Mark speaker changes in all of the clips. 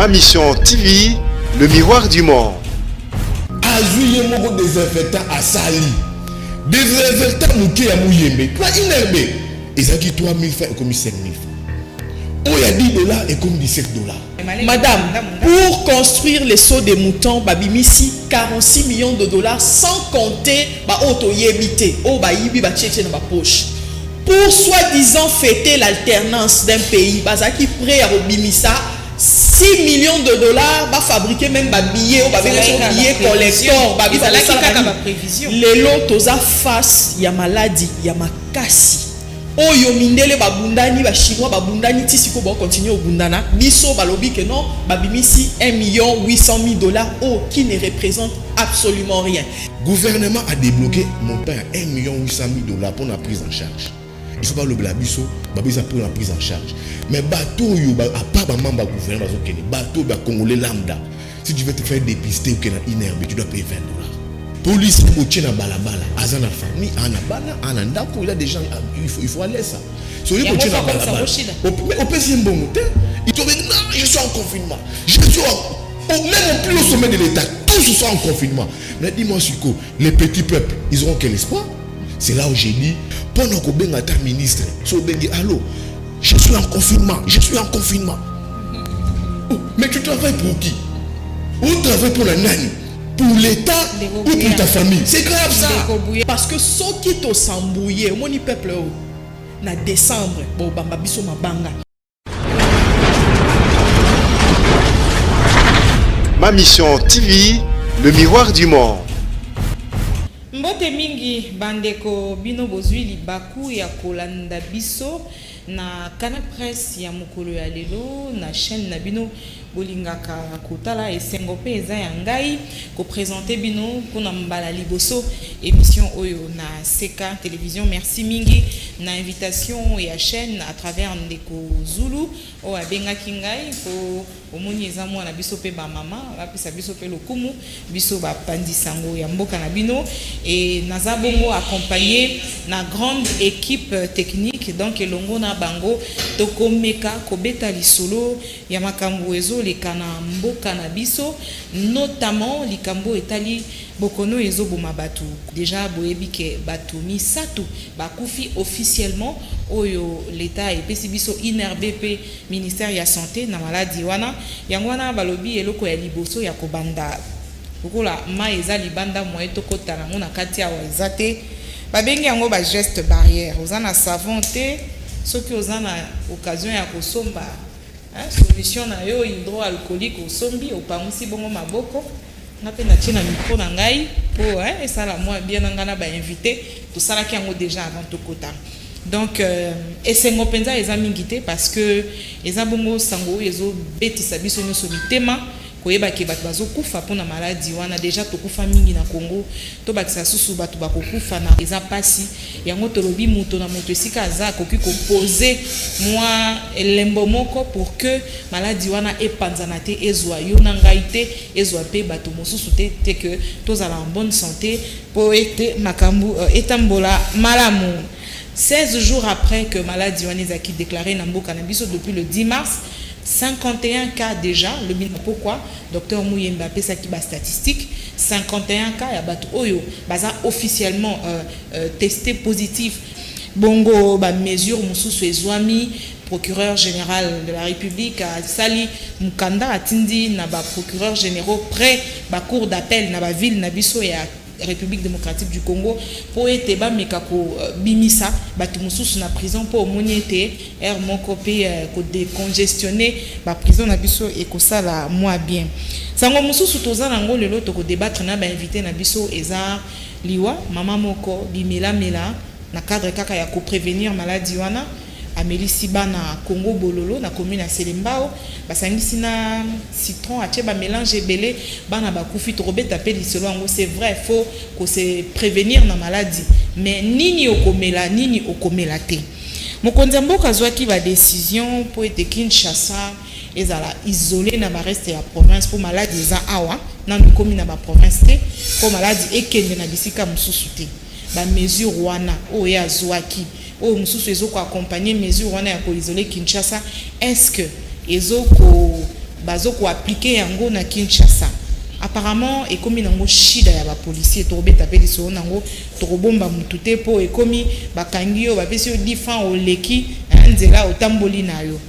Speaker 1: Ma mission TV, le miroir du monde.
Speaker 2: Azuye moko désinfectant à Sali. Désinfectant mouké à Mouyembe. Quoi inerbe? Ils ont dit 3 000 francs et comme 5 000 francs. Oh, il y a 10 dollars et comme 17 dollars.
Speaker 3: Madame, pour construire les seaux de moutons, babimisi 46 millions de dollars sans compter ba auto yebité, oh ba yibi ba tchétché dans ma poche. Pour soi-disant fêter l'alternance d'un pays, bazaki prêt à obimisa 6 millions de dollars, va fabriquer même des billets, ou billets collector, les lots toza face, il y a maladie, il y a makasi. Oh yo mindele babundani ba chinois babundani tisiko ba continuer au bundana biso balobi que non babimisi 1 800 000 $, qui ne représente absolument rien.
Speaker 2: Gouvernement a débloqué montant à 1 800 000 $ pour la prise en charge. Il faut pas le blabiso, babisa pour la prise en charge. Mais bateau yo à part membre gouvernement bateau ba congolais lambda. Si tu veux te faire dépister ou que na inerbe, tu dois payer 20 $. Police au tchena balabala, azana famille, anabana, anandako, il y a des gens, il faut aller ça. Sur le tchena balabala. Au PCM bon, il te dit non, je suis en confinement. Je suis même au plus haut sommet de l'État, tous sont en confinement. Mais dis-moi Suko, les petits peuples, ils auront quel espoir? C'est là où j'ai dit, pendant que ben ta ministre, so bengi allô, je suis en confinement, je suis en confinement. Mais tu travailles pour qui? Ou tu travailles pour la nani? Pour l'État ou pour ta famille? C'est grave ça.
Speaker 3: Parce que ceux qui t'ont s'embrouillé, mon peuple, na décembre, bon bamba biso mabanga.
Speaker 1: Ma mission TV, le miroir du monde.
Speaker 4: Mbote mingi bandeko bino bozwi libaku ya kolanda biso na Canal Presse ya mokolo ya lelo na chaîne na bino bolingaka kotala esengo pe eza ya ngai ko présenter bino kuna mbala liboso émission oyo na CK télévision. Merci mingi na invitation ya chaîne à travers ndeko Zulu o abenga kingai ko omoni eza mwana biso pe ba mama bapesa biso pe lokumu biso ba pandisango ya mboka na bino et naza bongo accompagné na grande équipe technique donc elongo na bango tokomeka kobeta lisolo ya makambo ezo lekana mboka na biso notamment likambo etali bokono ezo boma batu déjà boyebi ke batu misatu bakufi officiellement oyo l'état epesi biso INRBP ministère ya santé na maladie wana yango wana balobi eloko ya liboso ya kobanda lokola ma eza libanda moye tokota nango na kati awa eza te babengi yango ba geste barrière oza na savon te soki oza na occasion ya kosomba solution na yo hydroalcoolique osombi opangwisi bongo maboko nga pe natie na micro na ngai po esala mwa bien na nga na bainvité tosalaki yango déjà avant tokota. Donc esengo mpenza eza mingi te parce que eza bongo sango oyo ezobetisa biso nyonso mitema koyeba ke bato bazokufa mpona maladi wana déjà tokufa mingi na Congo tobakisa susu bato bakokufa na eza pasi yango tolobi moto na moto esika aza akoki kopose mwa elembo moko pour que maladi wana epanzana te ezwa yo na ngai te ezwa pe bato mosusu te que tozala en bonne santé po ete makambu etambola malamu. 16 jours après que maladie wana ezaki déclaré na mboka na biso depuis le 10 mars 51 cas déjà, le bilan pourquoi docteur Mouyembe a fait qui statistique 51 cas ya bato oyo baza officiellement testé positif bongo ba mesure mususu ezwami procureur général de la République a sali mukanda atindi na ba procureur généraux près ba cour d'appel na ba ville na biso ya République démocratique du Congo pour être ba mekako bimisa batu mususu na prison pour moniete air moko pe ko décongestionner ba prison na biso et ko sala moi bien sango mususu toza nango lelo to ko débattre na ba invité na biso eza liwa mama moko bimela mela na cadre kaka ya ko prévenir maladie wana Amélie Siba na Congo Bololo na commune à Selembao basangisi na citron atie ba mélange belé bana bakufi to robeta appelle selon ngo c'est vrai faut que se prévenir na maladie mais nini okomela te mokonzi mboka zwaki ba décision pour ete Kinshasa ezala isolé na ba reste ya province pour maladie za awa na commune na ba province te pour maladie ekende na bisika mususu te ba mesure wana oya zwaki o mususu ezoko accompagner mesure wana ya ko isoler Kinshasa est-ce que ezoko bazo ko appliquer yango na Kinshasa. Apparemment ekomi nango shida ya ba policier to beta pe liso nango to bomba mutute po ekomi bakangi yo ba pesi yo 10 francs au leki nzela otamboli na yo.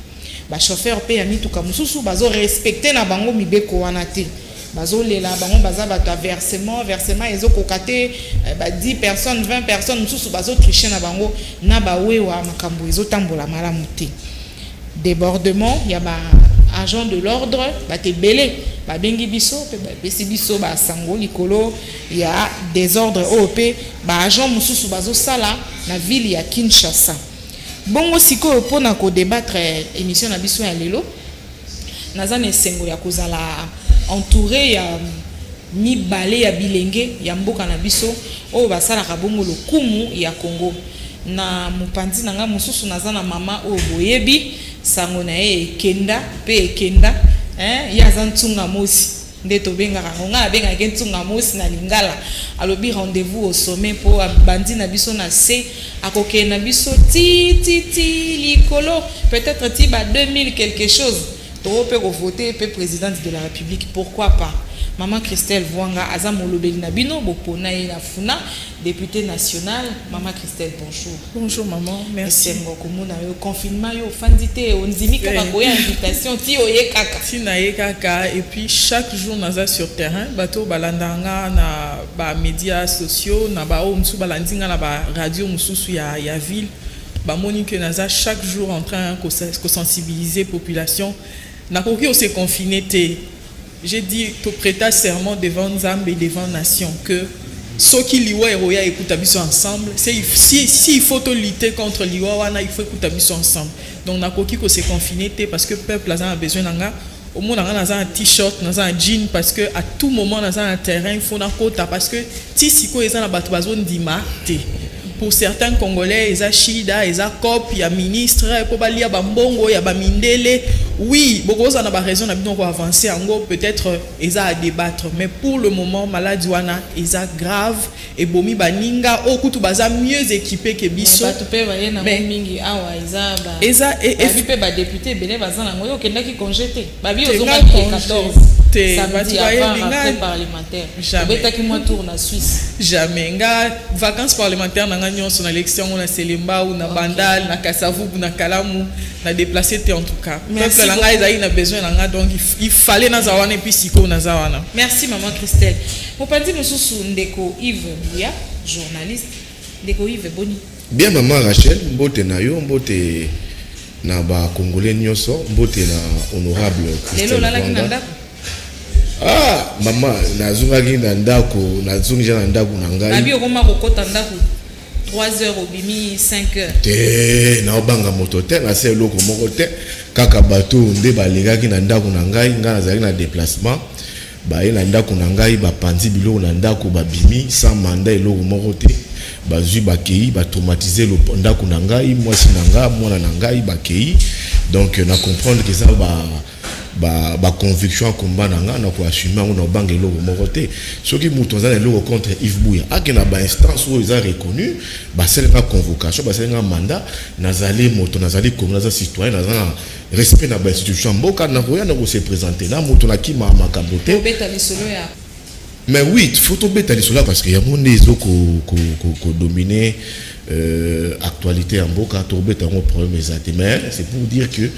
Speaker 4: Ba chauffeur pe ya mituka mususu bazo respecter na bango mibeko wana te. Bazo lela bango baza bato versement ezo kokate ba 10 personnes 20 personnes mususu bazo tricher na bango na ba wewa makambo ezo tambola malamu te. Débordement ya ba agent de l'ordre ba te belé ba bengi biso pe ba pesi biso ba sango likolo ya désordre OP ba agent mususu bazo sala na ville ya Kinshasa. Bongo siko pona ko débattre émission na biso ya lelo nazane sengo ya kozala entouré ya mibale ya bilenge ya mboka na biso o basala kabongo lokumu ya Congo na mupanzi nanga mususu nazana mama o boyebi sango na ekenda pe ekenda ya zantunga mosi ndeto benga nga benga kentunga mosi na lingala alobi rendez-vous au sommet po bandi na biso na C akoke na biso ti likolo peut-être ti ba 2000 quelque chose to pe ko voter pe présidente de la République, pourquoi pas. Maman Christelle Voanga azam olobeli na bino bopona na funa députée nationale. Maman Christelle, bonjour.
Speaker 3: Bonjour maman, merci.
Speaker 4: Le confinement yo fandité on dimi kaka koya invitation ti oye kaka.
Speaker 3: Si na ye kaka et puis chaque jour naza sur terrain bato balandanga na ba médias sociaux na ba omsu balandinga na ba radio mususu ya ville ba monique naza chaque jour en train de sensibiliser population na koki on s'est confiné té. J'ai dit to prêta serment devant Nzambe et devant nation que ceux qui liwa eroya écoute abiso ensemble, c'est si il faut lutter contre liwa wana il faut écouter abiso ensemble. Donc na koki ko se confiner parce que peuple a besoin nanga au moins dans un t-shirt, dans un jean parce que à tout moment dans un terrain il faut na kota parce que si siko eza na bato bazone dima té. Pour certains Congolais, ils ont Chida, ils ont COP, il y a ministre, il y a Bambongo, il y a Bamindele. Oui, beaucoup ont raison, on va avancer en gros, peut-être ils ont à débattre. Mais pour le moment, maladie wana, ils ont grave et bomi baninga, au kutu baza mieux équipé que biso.
Speaker 4: Mais ils ont député Béné bazan na ngoyo kenda ki congété. Babi ozonga 14. Samedi avant après parlementaire. Jamais. Beta ki moi tour na Suisse.
Speaker 3: Jamais. Nga vacances parlementaires na nyonso na élection na Selemba ou na Bandal na Kasavubu na Kalamu na déplacé en tout cas. Peuple langa ils a besoin langa donc il fallait na zawana et puis siko na zawana.
Speaker 4: Merci maman Christelle. Mopandi mususu ndeko Yves Bouya, journaliste. Ndeko Yves Boni.
Speaker 2: Bien maman Rachel, mbote na yo, mbote na ba Congolais nyonso, mbote na honorable Christelle.
Speaker 4: Lelo la ki ndako.
Speaker 2: Ah, maman, nazungaki na ndako, nazungi na ndako na ngai.
Speaker 4: Abi okoma kokota ndako 3 heures au bimi 5 heures.
Speaker 2: Te na obanga moto te na se loko moko te kaka bato nde balekaki na ndako na ngai nga nazali na déplacement baye na ndako na ngai bapanzi biloko na ndako babimi sans mandat eloko moko te bazwi bakei batraumatiser le ndako na ngai mwasi na ngai mwana na ngai bakei donc na comprendre que ça ba conviction combat nanga na ko assumer on obanga eloko moko te soki muto za eloko contre Yves Bouya akena ba instance où ils ont reconnu ba selenga convocation ba selenga mandat nazali moto nazali comme naza citoyen nazana respect na ba institution mboka na koya na ko se présenter na moto na kima makabote
Speaker 4: beta lisolo ya.
Speaker 2: Mais oui, il faut tomber dans les parce qu'il y a mon réseau qui domine l'actualité en Boka, tomber dans mon problème exact. Mais c'est pour dire que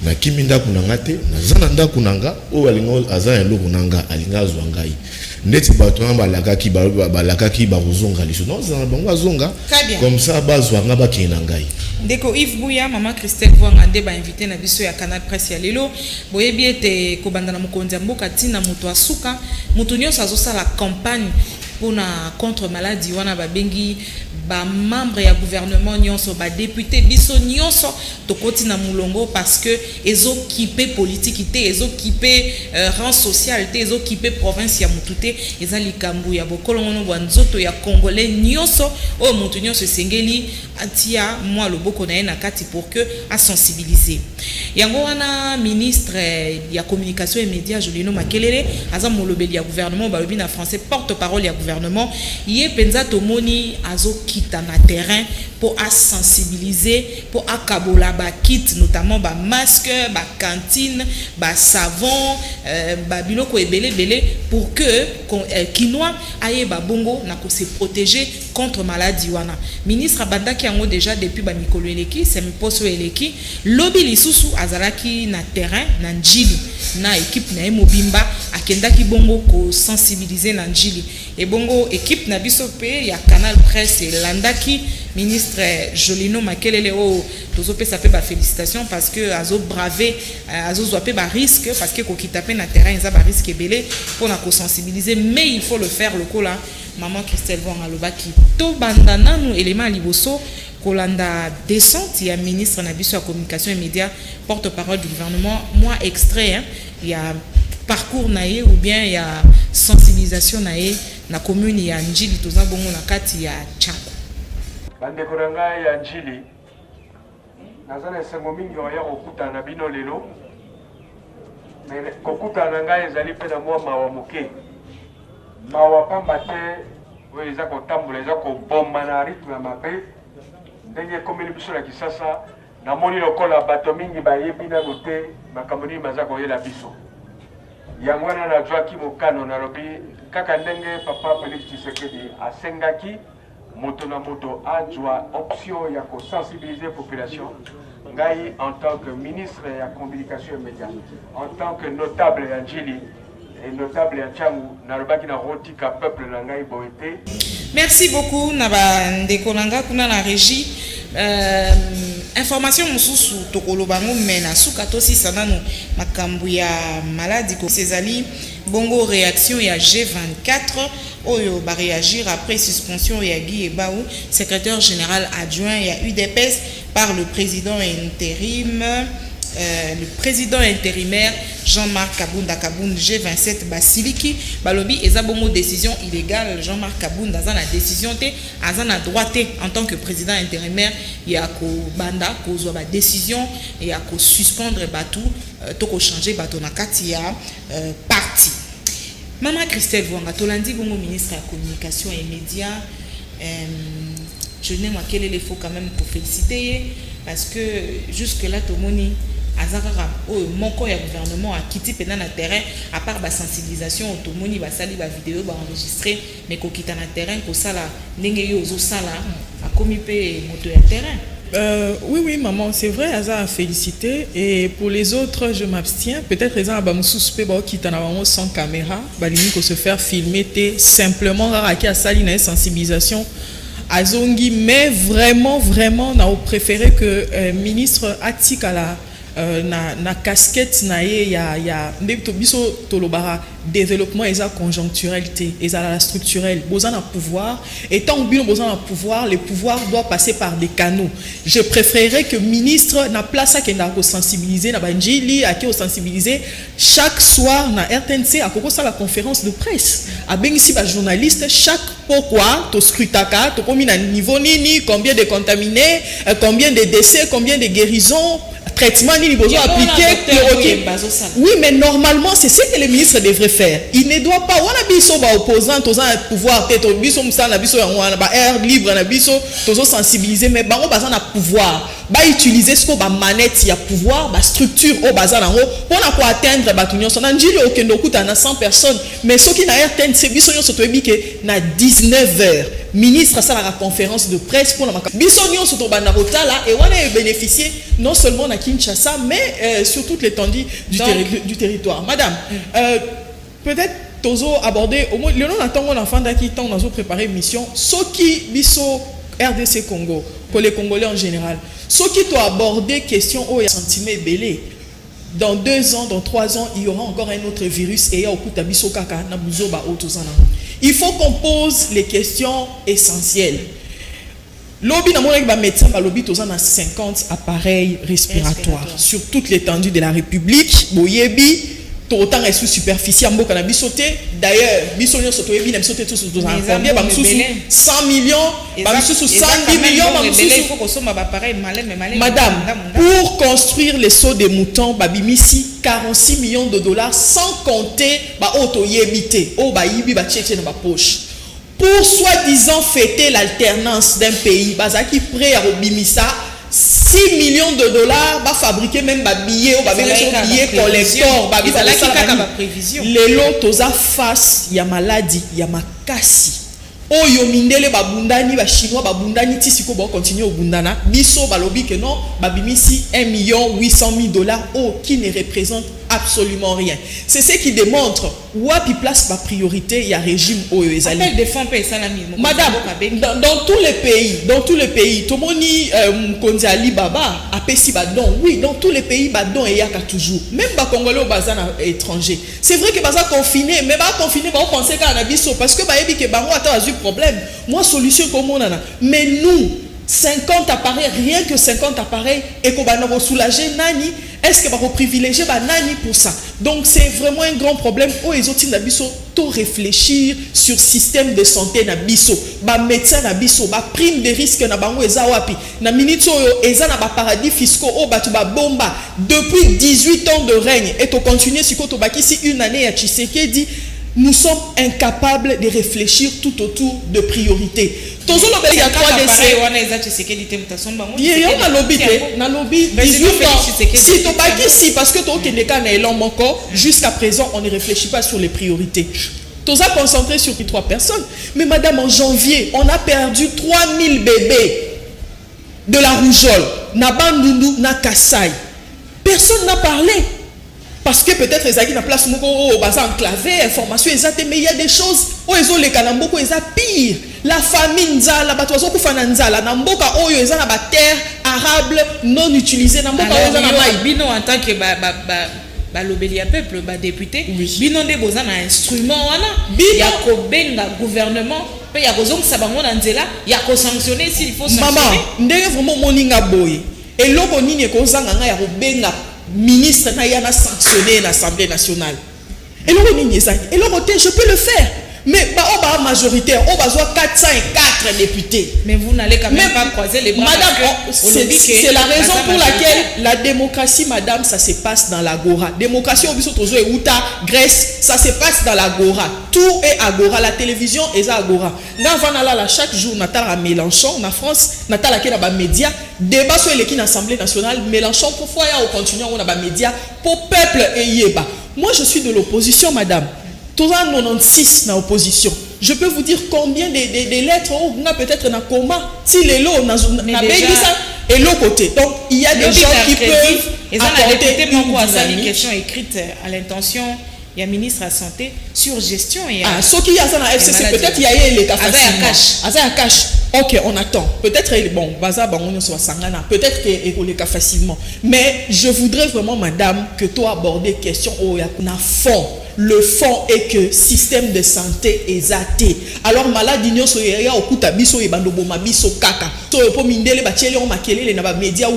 Speaker 2: na kiminda kunangate, na zananda kunanga, o alingo azan elo kunanga, alinga zwangai. Neti batouan balakaki balakaki baruzonga liso. Non, zanabonga zonga. Comme ça, bazwanga ba kinangai.
Speaker 4: Ndeko Yves Bouya, maman Christelle Voanga ba invité na biso ya Canal Presse ya lelo. Boyebi ete kobanda na mokonzi mboka tina muto asuka, muto nyonso azosala campagne pour na contre maladie wana babengi ba membre ya gouvernement nyonso ba député biso nyonso tokoti na mulongo parce que ezokipe politique te ezokipe rang social te ezokipe province ya mutute eza likambu ya bokolongono bwa nzoto ya congolais nyonso o mutu nyonso sengeli atia moi loboko na ye na kati pour que a sensibiliser yango wana ministre ya communication et médias Julino Makelele aza molobeli ya gouvernement balobi na français porte-parole ya gouvernement yé penza tomoni azo kita na terrain pour sensibiliser, pour akabola ba kit, notamment ba masque, ba cantine, ba savon, ba biloko ebele belé pour que kinois aye ba bongo na ko se protéger contre maladie wana. Ministre Abanda qui yango déjà depuis ba mikolo eleki, c'est mposo eleki, lobi lisusu azalaki na terrain na njili na équipe na mobimba akenda ki bongo ko sensibiliser na njili. Et bongo équipe na biso pe ya Canal Presse landaki ministre Jolino Makelele o tozo pe ça fait ba félicitations parce que azo braver azo zoapé ba risque parce que ko kitape na terrain ça ba risque belé pour na ko sensibiliser, mais il faut le faire le cola maman Christelle Von alobaki to bandana nous élément liboso kolanda descente ya ministre na biso ya communication et médias porte-parole du gouvernement moi extrait il y a parcours naé ou bien il y a sensibilisation naé na commune ya Njili toza bongo na kati ya Tchako
Speaker 5: bandeko na ngai ya Njili naza na esengo mingi oya kokutana na bino lelo mais kokutana na ngai ezali mpe na mwa mawa moke mawa pamba te oyo eza kotambola eza kobomba na rythme ya mabe ndenge ekomeli biso na Kisasa namoni lokola bato mingi bayebi nano te makambo nini baza koyela biso yango wana nazwaki mokano nalobi kaka ndenge papa Félix Tshisekedi asengaki moto na moto ajwa option ya sensibiliser population ngai en tant que ministre ya communication et médias en tant que notable ya Njili et notable ya Tchangu nalobaki na rotika peuple na ngai boete.
Speaker 4: Merci beaucoup naba ndeko nanga kuna na régie information mususu tokolobango mena suka tosi sanano makambu ya maladie ko Césali bongo réaction ya G24 oyo ba réagir après suspension ya Guy Ebaou secrétaire général adjoint ya UDPS par le président intérim le président intérimaire Jean-Marc Kabunda Kabound G27 Basiliki balobi eza bongo décision illégale. Jean-Marc Kabunda za na décision te aza na droite en tant que président intérimaire ya ko banda ko zo ba décision ya ko suspendre batu to ko changer bato na kati ya parti. Maman Christelle Vwanga tolandi bongo ministre de la communication et médias je n'ai manqué les faut quand même pour féliciter parce que jusque là tomoni azakara o moko ya gouvernement a quitté pendant na terrain à part ba sensibilisation automoni ba sali ba vidéo ba enregistrer mais ko kita na terrain ko sala ndenge yo zo sala a komi pe moto ya terrain.
Speaker 3: Oui, maman, c'est vrai, Aza a félicité. Et pour les autres, je m'abstiens. Peut-être Aza a suspect qui t'en sans caméra, pour se faire filmer, simplement raraki à saline sensibilisation. Azongi, mais vraiment, on a préféré que ministre Atikala na casquette na ya biso tolobara développement eza conjoncturel eza la structurel besoin de pouvoir et tant que besoin de pouvoir le pouvoir doit passer par des canaux. Je préférerais que ministre na place qui na ko sensibiliser na banjili aki sensibiliser chaque soir na RTNC à koko la conférence de presse a bengisi ba journaliste chaque pourquoi to scrutaka to komi na niveau nini combien de contaminés combien de décès combien de guérisons traitement ni besoin appliquer. Oui, mais normalement c'est ce que le ministre devrait faire. Il ne doit pas on a biso ba opposant aux pouvoir peut-être biso musala biso ya wana ba air libre na biso tozo sensibiliser mais bango baza na pouvoir ba utiliser ce ko ba manette ya pouvoir ba structure au baza nango pour na ko atteindre ba tunyo so na njili okendo kuta na 100 personnes mais ceux qui na RTNC biso nyo so to ebike na 19h ministre à la conférence de presse pour la biso nyo so to bana rotala et wana bénéficier non seulement na Kinshasa mais sur toute l'étendue du territoire. Madame, peut-être tozo aborder au moins le nom attend mon enfant qui tant nous préparé mission soki biso RDC Congo pour les Congolais en général soki to aborder question au sentiment belé dans 2 ans dans 3 ans il y aura encore un autre virus et au kuta biso kaka na buzo ba otozana. Il faut qu'on pose les questions essentielles. Lobby na monaki ba médecin ba lobby tozana na 50 appareils respiratoires sur toute l'étendue de la République. Boyebi to autant reçu superficie mboka na bisoté. D'ailleurs, biso nyo soto yebi na bisoté tout sur combien ba msusu 100 millions, ba msusu 110 millions, ba msusu
Speaker 4: il faut qu'on somme ba appareil malin.
Speaker 3: Madame, pour construire les seaux des moutons babimisi 46 millions de dollars sans compter ba auto yebité, o ba yibi ba tchétché na ba poche. pour soi-disant fêter l'alternance d'un pays, bazaki prêt à Robimisa 6 millions de dollars, va fabriquer même des billets, billets collector, les lots toza face, il y a maladie, il y a makasi. Oyo mindele babundani ba chinois babundani tisiko ba continuer au bundana biso balobi que non babimisi 1,8 million qui ne représente absolument rien. C'est ce qui démontre wapi place ma priorité il y a régime oyo ezali.
Speaker 4: Appel de fonds paye ça la
Speaker 3: madame dans tous les pays tomoni Mkonzi Ali Baba apesi ba don oui dans tous les pays ba don et yaka toujours même ba congolais au bazana étranger. C'est vrai que baza confiné mais ba confiné ba penser ka na biso parce que ba yebi que bango ata azu problème. Moi solution comme on a mais nous 50 appareils, rien que 50 appareils, et qu'on va soulager Nani, est-ce que va privilégier Nani pour ça? Donc c'est vraiment un grand problème. Oh, ils ont tout réfléchir sur système de santé na biso, ba médecin na biso, ba prime de risque na bango ezawapi, na minute oyo eza na ba paradis fiscaux oh batu ba bomba depuis 18 ans de règne et to continuer si ko to bakisi une année à Tshisekedi. Nous sommes incapables de réfléchir tout autour de priorités. Toujours le il y a 3 décès. Il y a un lobby, 18 ans. Si tu pas ici, parce que tu as jusqu'à présent, on ne réfléchit pas sur les priorités. Tu as concentré sur 3 personnes. Mais madame, en janvier, on a perdu 3000 bébés de la rougeole. Na Bandundu, na Kassai. Personne n'a parlé. Parce que peut-être les gens qui ont place au bazar enclavé, information exacte, mais il y a des choses où ils ont les canamboko, ils ont pire. La famine nzala, batozo kufana nzala, namboka oyo ils ont la terre arable non utilisée, namboka oyo ils ont la
Speaker 4: bino en tant que lobeli à peuple, député, bino de bozan un instrument wana, ya ko benga gouvernement, pe ya kozong sabango na nzela, ya ko sanctionner s'il faut sanctionner.
Speaker 3: Maman, ndenge vraiment moninga boy. Et loko nini ko zanga nga ya ko benga ministre n'a pas sanctionné l'Assemblée nationale. Et là, je peux le faire. Mais on va majoritaire, on va avoir 404 députés.
Speaker 4: Mais vous n'allez quand même pas croiser les bras.
Speaker 3: Madame, c'est la raison pour laquelle la démocratie, madame, ça se passe dans l'agora. Démocratie, Grèce, ça se passe dans l'agora. Tout est agora. La télévision est agora. Chaque jour, Nathalie à Mélenchon, en France, Nathalie qui a des médias, débat sur l'équipe d'Assemblée nationale, Mélenchon, pourquoi on continue à avoir des médias pour peuple et yéba. Moi, je suis de l'opposition, madame. Tout ça, 96 dans l'opposition. Je peux vous dire combien de lettres on a peut-être dans le coma. Si les lots, on a et l'autre côté. Donc, il y a des gens qui peuvent apporter
Speaker 4: une question écrite à l'intention. Il y a ministre de la Santé sur gestion.
Speaker 3: Ah, ce qui y a dans la FCC, peut-être il y a les cas facilement. Cash. Ok, on attend. Peut-être, bon, peut-être qu'il y a les cas facilement. Mais je voudrais vraiment, madame, que toi aborder question au fond. Le fond est que système de santé est athée. Alors, maladie,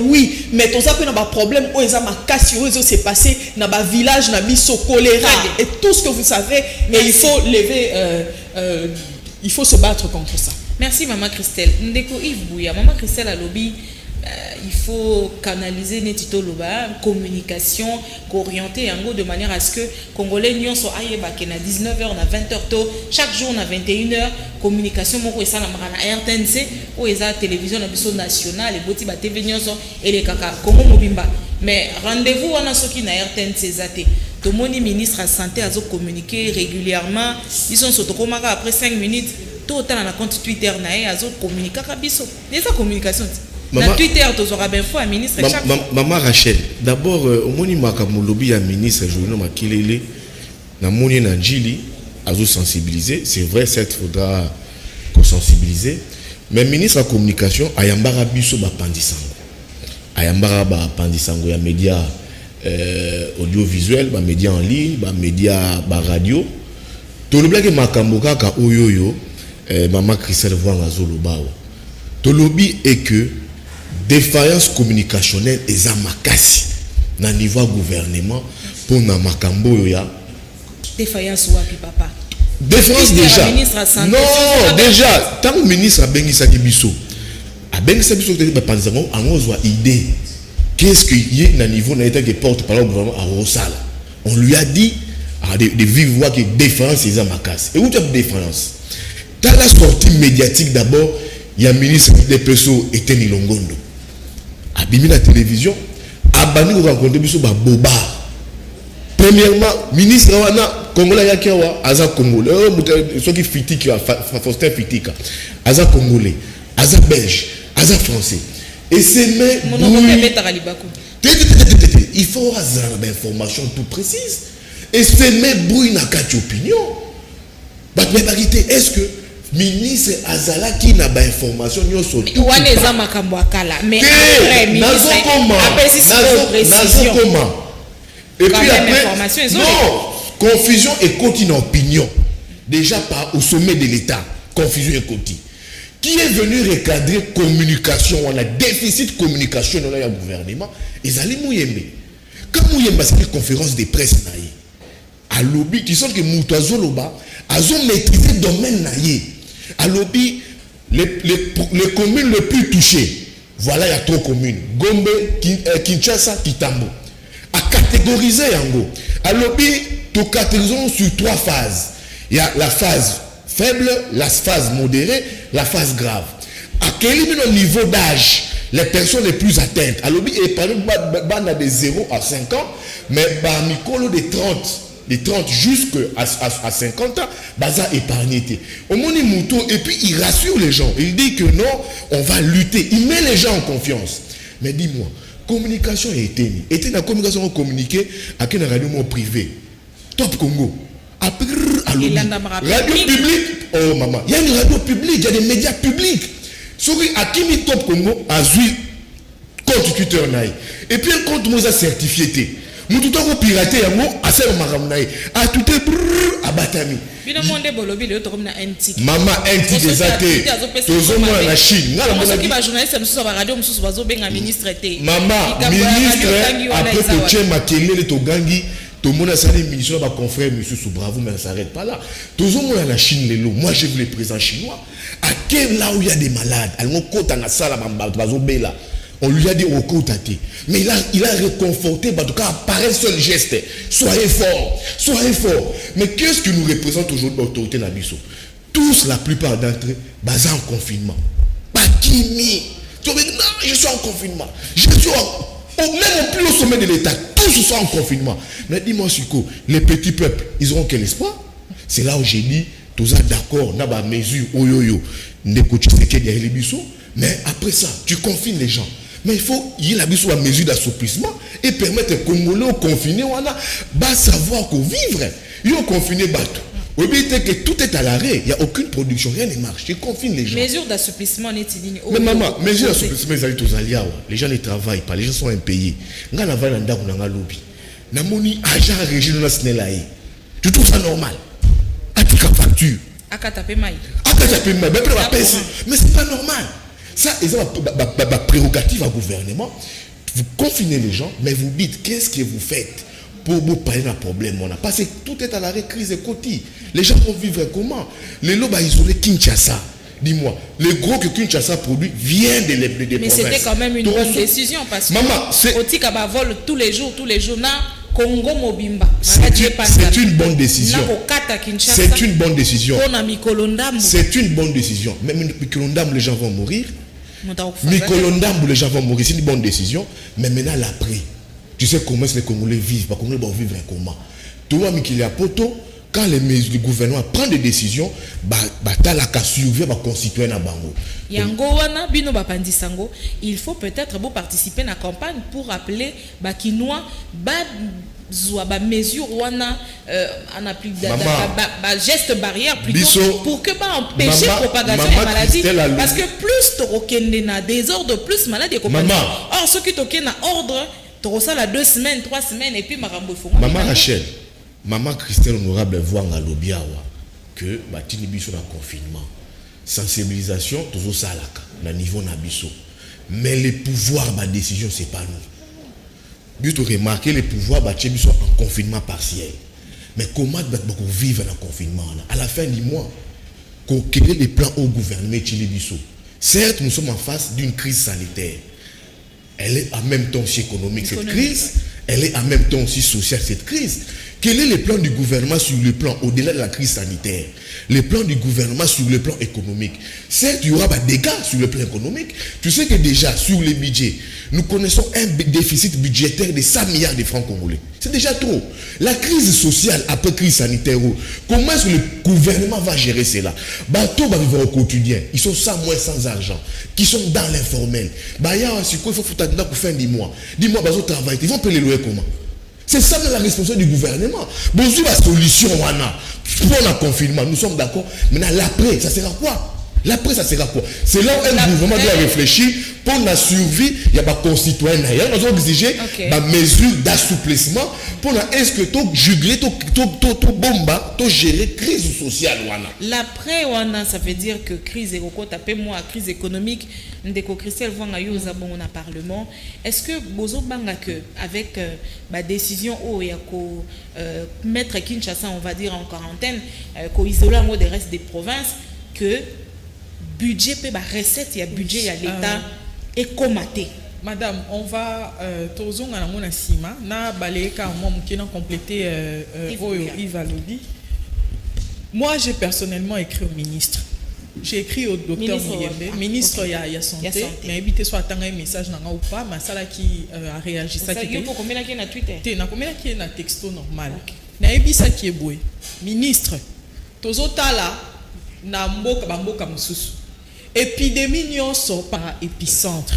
Speaker 3: oui, mais tout ça, il y a un problème, c'est passé dans le village, dans le choléra. Et tout ce que vous savez, mais il faut lever, il faut se battre contre ça.
Speaker 4: Merci, Maman Christelle. Ndeko Yves Bouya, Maman Christelle a lobby. Il faut canaliser netito loba communication orienter en gros de manière à ce que congolais nyons so ayeba ke na 19h na 20h tôt chaque jour na 21h communication moko esa na RTNC ou esa télévision na biso nationale et boti ba TV nyonso et les kaka Congo mobimba mais rendez-vous wana soki na RTNC zate to moni ministre de la santé azo communiquer régulièrement ils sont sotokomaka après 5 minutes tout temps na compte Twitter na azo communiquer ka biso les communication na Twitter tozora ben fois ministre chaque
Speaker 2: Maman Rachel d'abord au moni makambo lobby ya ministre Journal Makilele na moni na Njili azo sensibiliser c'est vrai certes faudra qu'on sensibiliser mais ministre de la communication ayambara biso ba pandisango ayambara ba pandisango ya média audiovisuel ba média en ligne ba média ba radio to le blague makambo kaka oyoyo Maman Christelle Vwanga Zolobawa to lobby est que défaillance communicationnelle et zamakasi na niveau gouvernement pour na makambo ya
Speaker 4: défaillance wapi papa
Speaker 2: défense déjà non déjà tant que ministre a bengisa biso te panzango angozwa idée qu'est-ce que y est na niveau na état que porte parole gouvernement à Rosala on lui a dit de vivre voix que défaillance et zamakasi et où tu as défaillance Dans la sortie médiatique d'abord, il y a un ministre des Peso Etienne Ilongondo. Abimi la télévision, Abani nous rencontre biso ba boba. Premièrement, ministre wana Congolais yakiwa aza Congolais, ceux qui fitik Faustin Fitika, aza Congolais, aza Belge, aza Français. Et c'est même il faut avoir des informations tout précises. Et c'est même bruit na quatre opinions. Mais vérité, est-ce que ministre Azala qui n'a pas information ni sur tout
Speaker 4: mais après ministre
Speaker 2: comment et puis après non confusion et continue opinion déjà par au sommet de l'État confusion et continue qui est venu recadrer communication on a déficit de communication dans le gouvernement et Zali Mouyembe quand Mouyembe c'est une conférence de presse à lobby tu sens que Moutazo Loba a maîtrisé le domaine naïe. À lobby, les communes les plus touchées, voilà, il y a 3 communes. Gombe, Kinshasa, Kitambo. À catégoriser, Yango. À lobby, nous catégorisons sur 3 phases. Il y a la phase faible, la phase modérée, la phase grave. À quel niveau d'âge les personnes les plus atteintes? À lobby, et par exemple, de 0 à 5 ans, mais par Mikolo de 30. De 30 jusqu'à 50 ans, Baza épargné. Au moins, et puis il rassure les gens. Il dit que non, on va lutter. Il met les gens en confiance. Mais dis-moi, communication est éteinte. Et la communication communiquée à quelle radio privé. Top Congo. Après, radio publique. Oh maman, il y a une radio publique, il y a des médias publics. Sorry, à qui mis Top Congo a joué compte Twitter. Et puis un compte nous a certifié. Nous tout avons piraté un mot à ce moment-là. À tout est abatami. Maman, un petit désaté. Tous au moins la Chine. Maman, ministre, après que tu aies maquillé le Togangi, tout le monde a salé ministre, va confrère, monsieur Soubravo, mais ça ne s'arrête pas là. Tous au moins la Chine, les lots. Moi, j'ai vu les présidents chinois. À quel là où il y a des malades, on lui a dit au côté. Mais il a réconforté, en tout cas, par un seul geste. Soyez fort, soyez fort. Mais qu'est-ce qui nous représente aujourd'hui l'autorité Nabiso? Tous, la plupart d'entre eux, basés en confinement. Pas Kimi. Non, je suis en confinement. Je suis même au plus haut sommet de l'État. Tous sont en confinement. Mais dis-moi, Suko, les petits peuples, ils auront quel espoir? C'est là où j'ai dit, tous d'accord, on a des mesures, mais après ça, tu confines les gens. Mais il faut y avoir une mesure d'assouplissement et permettre aux Congolais confinés à savoir qu'on vivre. Ils ont confiné bateau. Au lieu que tout est à l'arrêt, il n'y a aucune production, rien ne marche. Tu confines les gens.
Speaker 4: Mesure d'assouplissement n'est il.
Speaker 2: Mais maman, mesure d'assouplissement, ils allaient tous aller. Les gens ne travaillent pas, les gens sont impayés. Nous avons un lobby. Nous avons un agent régional national. Tu trouves ça normal? À toute facture.
Speaker 4: À taper maï.
Speaker 2: Mais c'est pas normal. Ça, c'est ma prérogative à gouvernement. Vous confinez les gens, mais vous dites qu'est-ce que vous faites pour vous parler d'un problème. Parce que tout est à l'arrêt, crise et côté. Les gens vont vivre comment? Les lobes isolés Kinshasa. Dis-moi, le gros que Kinshasa produit vient des
Speaker 4: mais provinces. Mais c'était quand même une bonne décision parce que maman, Otika vol tous les jours, Congo Mobimba.
Speaker 2: C'est une bonne décision. C'est une bonne décision. C'est une bonne décision. Même Mikolondam, les gens vont mourir. Mikolondam, les gens vont mourir. C'est une bonne décision. Mais maintenant, l'après. Tu sais comment les Congolais vivent. Les Congolais vont vivre comment? Tout le monde qui est à Poto, quand le gouvernement prend des décisions,
Speaker 4: il faut peut-être participer à la campagne pour appeler Bakinois mesure geste barrière plutôt pour que empêcher la propagation de maladies parce que plus tu as des ordres plus malades or ceux qui ont ordre tu as 2 semaines 3 semaines et puis
Speaker 2: maman Rachel maman Christelle honorable voit dans l'obiawa que batini biso na confinement sensibilisation toujours ça là niveau na biso mais les pouvoirs ma décision c'est pas nous but remarquer les pouvoirs batini biso en confinement partiel mais comment vivre dans confinement là à la fin du mois qu'on crée les plans au gouvernement chili biso certes nous sommes en face d'une crise sanitaire elle est en même temps aussi économique cette crise elle est en même temps aussi sociale cette crise Quel est le plan du gouvernement sur le plan, au-delà de la crise sanitaire, le plan du gouvernement sur le plan économique? Certes, il y aura des dégâts sur le plan économique. Tu sais que déjà, sur les budgets, nous connaissons un déficit budgétaire de 100 milliards de francs congolais. C'est déjà trop. La crise sociale après crise sanitaire, comment est-ce que le gouvernement va gérer cela? Bateau va vivre au quotidien. Ils sont sans moins, sans argent. Qui sont dans l'informel. Il faut attendre pour fin du mois. Dis-moi, ils travaillent. Ils vont payer les loyers comment? C'est ça la responsabilité du gouvernement. Bonjour, la solution, pour le confinement, nous sommes d'accord. Maintenant, l'après, ça sera quoi? L'après, ça sera quoi? C'est là où un gouvernement doit réfléchir pour la survie. Il y a des concitoyens. Nous avons exigé des mesures d'assouplissement pour est-ce que tu jugler, tu bomba, tu gérer la crise sociale.
Speaker 4: L'après, ça veut dire que crise crise économique, ndeko Christelle Vwanga yo zabon na parlement. Est-ce que bozo banga que avec ma décision mettre Kinshasa, on va dire en quarantaine, ko isoler en des restes des provinces, que budget peut ba recette, il y a budget, il y a l'État et comaté.
Speaker 3: Madame, on va tozonga na mona sima na baleka moi mukina compléter Yves Alobi. Moi j'ai personnellement écrit au ministre. J'ai écrit au docteur Mouyembe, ministre il y a santé, mais éviter soit attendre un message ou pas, mais ça là qui a réagi ça qui est
Speaker 4: combien qui est na Twitter.
Speaker 3: Na combien qui est na texto normal. Na ebisa qui est boy. Ministre tozotala na mboka mususu. Épidémie nyonso par épicentre.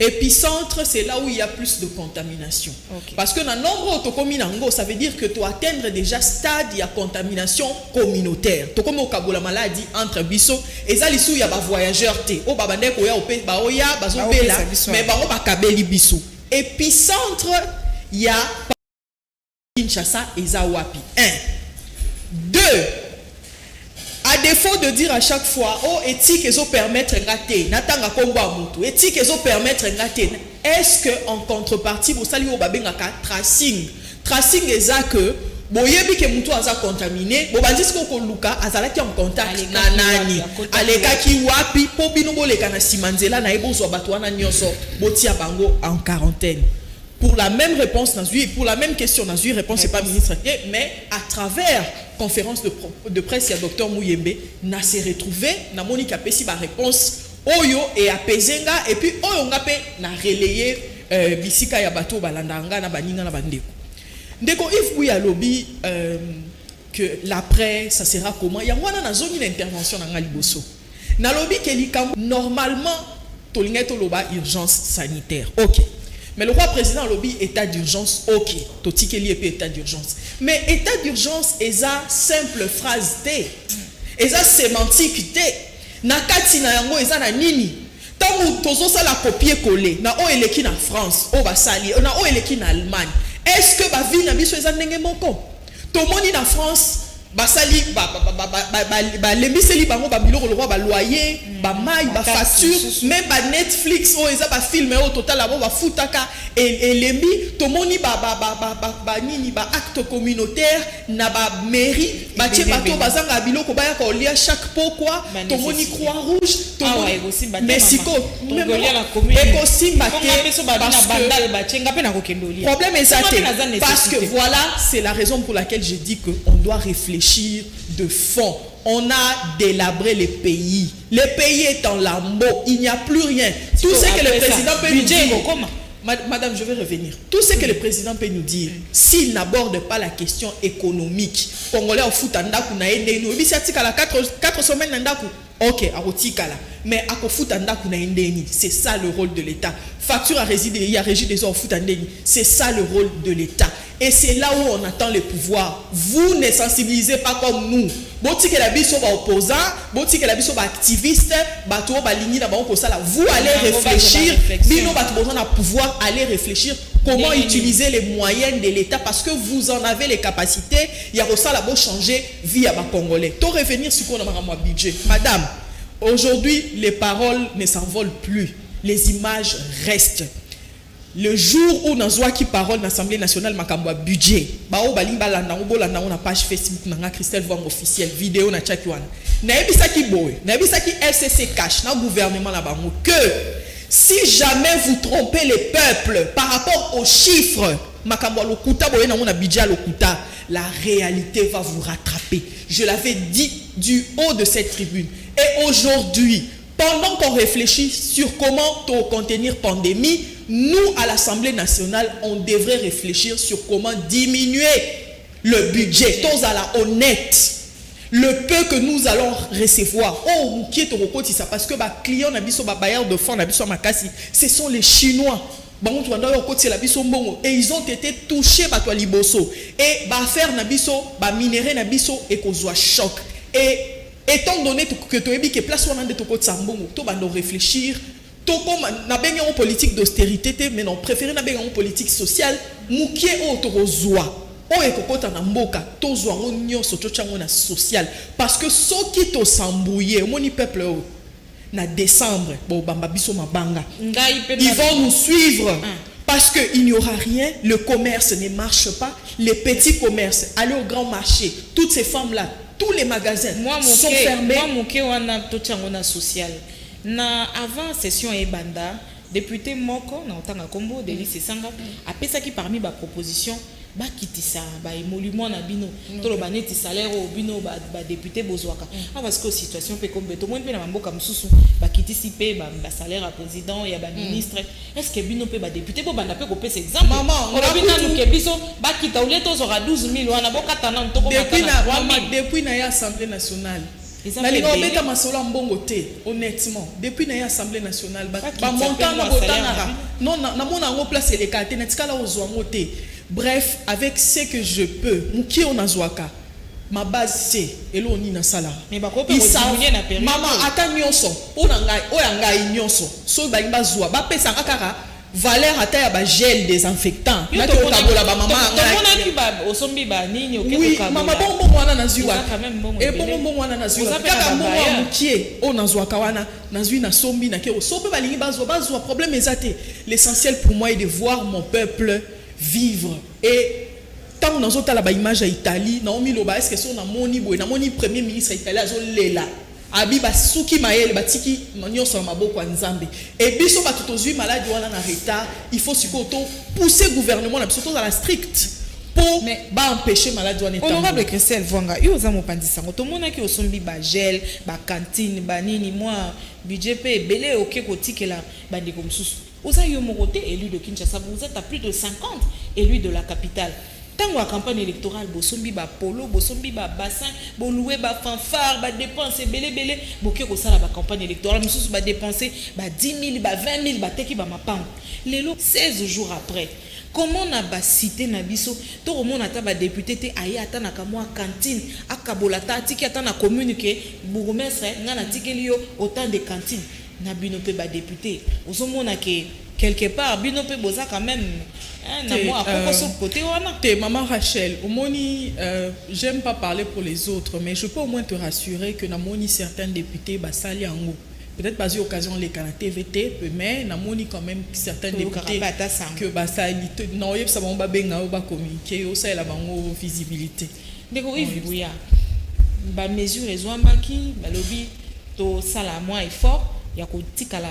Speaker 3: Épicentre, c'est là où il y a plus de contamination. Parce que dans nombre de ça veut dire que tu atteindre déjà stade il y a contamination communautaire. Tu comme au Kabola maladie entre biso et ça il y a des voyageurs té. O babande ko ya ope ba oya bazopela mais ba ba kabeli biso. Épicentre, il y a Kinshasa et Zawapi. 1. 2. À défaut de dire à chaque fois, oh, éthique, ils ont permettre de rater, n'attends combat mutu, éthique, ils ont permettre de rater. Est-ce que en contrepartie, vous saluez au babengaka tracing, tracing est ça que boyebi ke mutu aza contaminé, bo bandis ko luka azalaki en contact na nani, aleka ki wapi po bino boleka na simanzela na ebo zo bato wana nyonso botia bango en quarantaine. Pour la même réponse, pour la même question, réponse c'est pas ministre, mais à travers conférence de presse, il y a docteur Mouyembe, n'a s'est retrouvé, n'a Monique Apesi ma réponse, Oyo et Apezenga, et puis Oyo Ngape n'a relayé Bisika Yabato, Balandanga, na Baninga, na Bandeko. Ndeko, if oui à lobby que l'après, ça sera comment? Il y a moi dans la zone d'intervention dans Ngaliboso. Na lobby Kelikam, normalement, Tolingeto Loba, urgence sanitaire. Ok. Mais le roi président lobby état d'urgence, ok. Toti Keli et état d'urgence. Mais état d'urgence est ça simple phrase T. Et ça sémantique T. Nakati na yango est ça na nini. Tant que tozo ça la copier-coller. Na o eleki na France, o basali, na o eleki na Allemagne. Est-ce que ba vie na biso est ça ndenge moko? Tomoni na France. Basali lemiseli bango ba biloko le roi ba loyer ba maille ba facture même ba Netflix o eza ba film au total abo ba futaka et lembi tomoni ba nini ba acte communautaire na ba mairie ba tie bato bazanga biloko ba ya ko lia chaque pourquoi tomoni croix rouge tomoni Mexico même écosimba problème est parce que voilà c'est la raison pour laquelle je dis que on doit réfléchir de fond. On a délabré les pays. Le pays est en lambeau. Il n'y a plus rien. Tout ce que le président peut nous dire. Madame, je vais revenir. Tout ce que le président peut nous dire, s'il n'aborde pas la question économique, Congolais au foot andaku na endeni. Obi si atika la 4 semaines nandaku. Ok, arotika la. Mais à foot andaku na endeni. C'est ça le rôle de l'État. Facture à résider, il y a régi des au foot andeni. C'est ça le rôle de l'État. Et c'est là où on attend le pouvoir. Vous ne sensibilisez pas comme nous. Boti que la biso ba opposant, boti que la biso ba activiste, bato ba ligni na ba là. Vous allez réfléchir, bino bato besoin na pouvoir aller réfléchir comment utiliser les moyens de l'État parce que vous en avez les capacités. Il y a ça là beau changer vie à ba Congolais. To revenir sur quoi na budget. Madame, aujourd'hui les paroles ne s'envolent plus. Les images restent. Le jour où nous avons qui parole dans l'Assemblée nationale, makamba budget. Bao balimba landa obolanda on a page Facebook nanga Christelle Vwanga officiel vidéo na chakiwana. Na ebisa ki boy, na ebisa ki RCC cash na gouvernement là bango que si jamais vous trompez les peuples par rapport aux chiffres makambo lokuta boye na mona budget lokuta, la réalité va vous rattraper. Je l'avais dit du haut de cette tribune. Et aujourd'hui, pendant qu'on réfléchit sur comment contenir pandémie, nous à l'Assemblée nationale, on devrait réfléchir sur comment diminuer le budget. Tous à la honnête. Le peu que nous allons recevoir, oh, qui est au repos, ça parce que les clients bailleurs de fonds, ce sont les Chinois. Et ils ont été touchés par toi liboso. Et faire nabiso, minérer nabiso et qu'on soit choc. Et étant donné que tu es que place où on a de toko tsambongo, tu vas réfléchir. Toko na benga en politique d'austérité, mais non préféré na benga en politique sociale. Moukie o toko zoa. O ekokota na mboka tozwa ngo nyonso tochango na social parce que soki to sambouye moni peuple na décembre bo bamba biso mabanga ils vont nous suivre parce que il n'y aura rien, le commerce ne marche pas, les petits commerces, aller au grand marché, toutes ces femmes là, tous les magasins sont fermés.
Speaker 4: Moi moké wana tochango na social na avant session e banda député moko na otanga kombo Delis Sanga apesaki parmi ba proposition ba kitisa ba émolument na bino tolo ba neti salaire au bino ba député bozwaka parce que situation pe comme beto mo pe na mboka mususu ba kitisi pe ba salaire à président ya ba ministre est-ce que bino pe ba député bo banda pe ko pesa exemple
Speaker 3: maman
Speaker 4: on a bina nous ke biso ba kita ou leto zora 12000 wana boka tana ntoko
Speaker 3: depuis na ya Assemblée nationale na libeta masolo mbongo te honnêtement depuis na Assemblée nationale ba montant na botana non na mona ngo place les quartiers na tikala ozwa ngote. Bref, avec ce que je peux, muki onazwaka ma base c'est eloni na sala
Speaker 4: mais ba ko pe diminuer na période
Speaker 3: maman ata nyonso pona ngai oyanga nyonso so ba imba zwa ba pesa kaka valeur ata ya ba gel désinfectant na to kabola ba mama ngai
Speaker 4: mona ki ba osombi ba nini oke
Speaker 3: oui mama bongo mwana na zwa
Speaker 4: et
Speaker 3: bongo mwana na zwa kaka mbongo mukie onazwaka wana nazwi na sombi na ke so pe ba lingi bazwa problème ezate. L'essentiel pour moi est de voir mon peuple vivre. Et tant nous avons la image à Italie, Naomi Loba, est-ce que c'est un moni premier ministre italien Zolela Abiba Suki Maël Batiki Manio Samaboko Nzambe. Et biso batutozui malade wana na retard, il faut pousser le gouvernement surtout dans la stricte pour empêcher malade wana.
Speaker 4: Honorable Christelle Vwanga, yo za mopandisa to mona ki osombi ba gel, ba cantine, ba nini moi budget pe belé oké kotikela bandeko mususu. Vous avez élu de Kinshasa, vous êtes à plus de 50 élus de la capitale. Tant que la campagne électorale, bosombi ba polo, bosombi ba bassin, boloué ba fanfare, ba dépenser belé, boké ko sala ba campagne électorale, mususu ba dépenser ba 10 000, ba 20 000, ba teki ba mapang. Lelo 16 jours après, comment na ba cité na biso, to remon ata ba député te aye ata na kamwa cantine, akabolata tiki ata na commune ke bourgmestre ngana tikeli yo autant de cantines. Na binope ba député ozomona ke quelque part binope boza quand même na moi à côté wana
Speaker 3: te maman Rachel omoni j'aime pas parler pour les autres mais je peux au moins te rassurer que na moni certains députés ba sali ango peut-être pas eu occasion les canaux TVT mais na moni quand même certains députés que ba sali non yeb ça ba benga ba communiquer au ça la bango visibilité
Speaker 4: ndeko ivuya ba mesure ezwamaki ba lobby to sala moi effort ya kotikala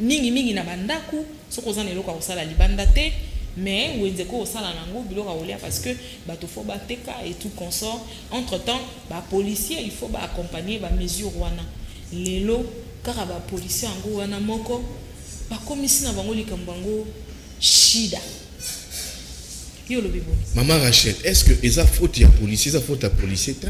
Speaker 4: mingi na bandaku soko za neloko kosala libanda te mais wenze ko osala nango biloko olia parce que bato fo bateka et tout consort entre temps ba policier il faut ba accompagner ba mesure wana lelo kaka ba policier ango wana moko ba komisi na bango likambango shida yo lobibo.
Speaker 2: Maman Rachel, est-ce que eza faute ya policier, eza faute ya policier ta?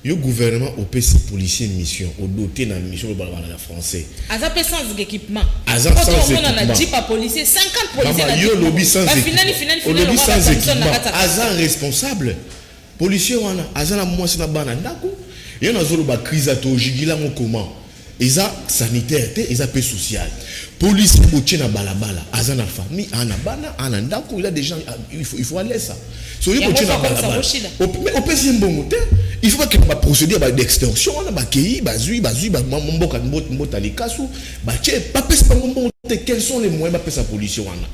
Speaker 2: Le gouvernement au PC policier mission au doté dans mission le français.
Speaker 4: Azap sans équipement.
Speaker 2: Azap sans équipement.
Speaker 4: On a 10 policiers, 50 policiers.
Speaker 2: Maman, yo lobby sans équipement. Au lobby sans équipement. Azap responsable. Policier wana, azap la moi c'est na bana ndako. Yo na zolo ba crise ato jigila mo comment. Eza sanitaire te, eza pe social. Policier boche na balabala, azap na famille, ana bana, ana ndako, il a des gens il faut aller ça. So yo boche na balabala. Au PC mbongo te. Il faut pas que ma procédure d'extension on a bakei bazui mboka mbota likasu bache pas pesa mbongo quels sont les moyens ba pesa police wana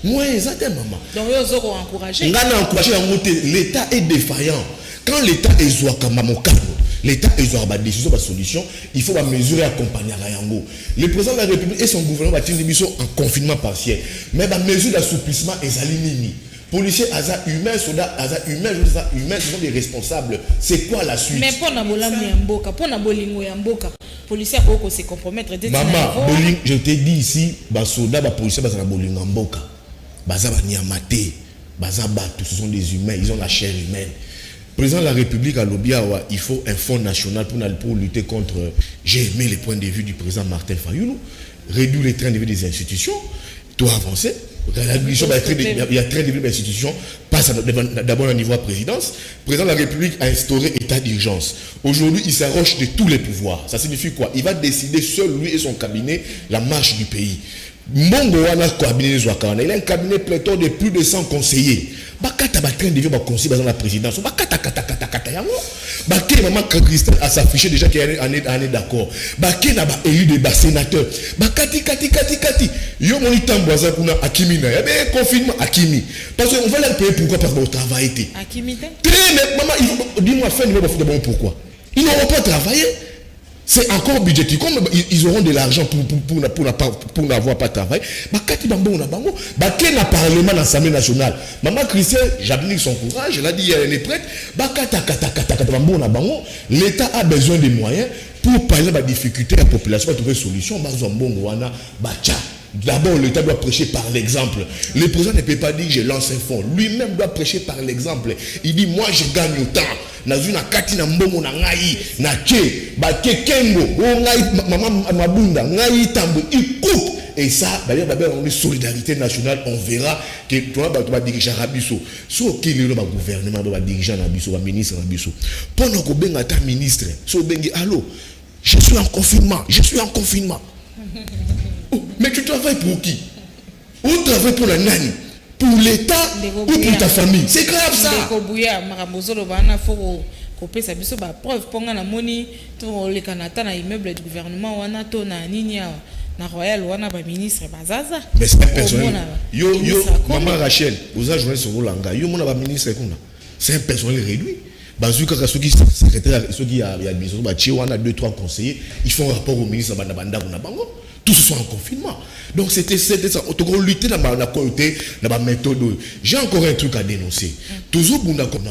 Speaker 2: moi exactement maman
Speaker 4: donc yo zoko encourager
Speaker 2: ngana encourager en monter l'état est défaillant quand l'état est zoakamba mokano l'état est zoaba décision ba solution il faut ba mesurer accompagner la yango le président de la République et son gouvernement ba tindi biso en confinement partiel mais ba mesure d'assouplissement ezali nini policiers, hasard humain, soldats, hasard humain, humain, ce sont des responsables. C'est quoi la suite?
Speaker 4: Mais pour Nabolam Yamboka, pour Nabolingo Yamboka, policiers peuvent se compromettre.
Speaker 2: Maman, je t'ai dit ici, les soldats, les policiers, ils sont Bolingo Yamboka. Baza Banyamate, Baza Batou, ce sont des humains, ils ont la chair humaine. Le président de la République à l'Obiawa, il faut un fonds national pour lutter contre. J'ai aimé les points de vue du président Martin Fayoulou, réduire les trains de vie des institutions, tout avancer. Il y a très de vie des institutions, passe d'abord au niveau de la présidence. Le président de la République a instauré état d'urgence. Aujourd'hui, il s'arroche de tous les pouvoirs. Ça signifie quoi? Il va décider seul, lui et son cabinet, la marche du pays. Mbongo wana cabinet Zouakana, il a un cabinet pléthore de plus de 100 conseillers. Bakata ba train de vie ba conseiller dans la présidence. Bakata yango. Baké maman Christelle a s'affiché déjà qu'il y a année d'accord. Baké na ba élu de sénateur. Bakati kati. Yo moni tamboza kuna Akimi na. Eh confinement Akimi. Parce qu'on va leur payer pourquoi parce qu'on travaille été.
Speaker 4: Akimi
Speaker 2: très mais maman dis-moi fin de bon pourquoi. Ils n'auront pas travaillé. C'est encore budgétaire. Comme ils auront de l'argent pour n'avoir pas de travail, Bakati Bambo na bango, Baké na parlement l'Assemblée nationale. Maman Christelle, j'admire son courage, elle a dit elle est prête. Bakata Bambo na bango, l'État a besoin de moyens pour parler de la difficulté de la population, pour trouver une solution. D'abord, l'État doit prêcher par l'exemple. Le président ne peut pas dire je lance un fonds. Lui-même doit prêcher par l'exemple. Il dit moi je gagne autant. Nazuna kati na mbongo na ngai na che ba kengo o ngai maman mabunda ngai tambo il coupe et ça d'ailleurs on est solidarité nationale on verra que toi va diriger Rabiso so qui le gouvernement va diriger na biso va ministre na biso pendant ko benga ta ministre so bengi allô je suis en confinement mais tu travailles pour qui? On travaille pour la nani? Pour l'État ou pour ta famille? C'est grave ça.
Speaker 4: Preuve ponga na moni to le Canada na immeuble du gouvernement wana to na nini na royal wana ba ministre bazaza.
Speaker 2: Mais c'est personnel. Yo maman Rachel, vous avez joué sur Rolanga. Yo mona ba ministre kuna. C'est un personnel réduit. Bazuka ceux qui secrétaire ceux qui a besoin ba wana 2-3 conseillers, ils font rapport au ministre banda kuna bango. Tous sont en confinement. Donc c'était ça. On lutter dans la côté, dans la méthode. J'ai encore un truc à dénoncer. Toujours bon d'accord.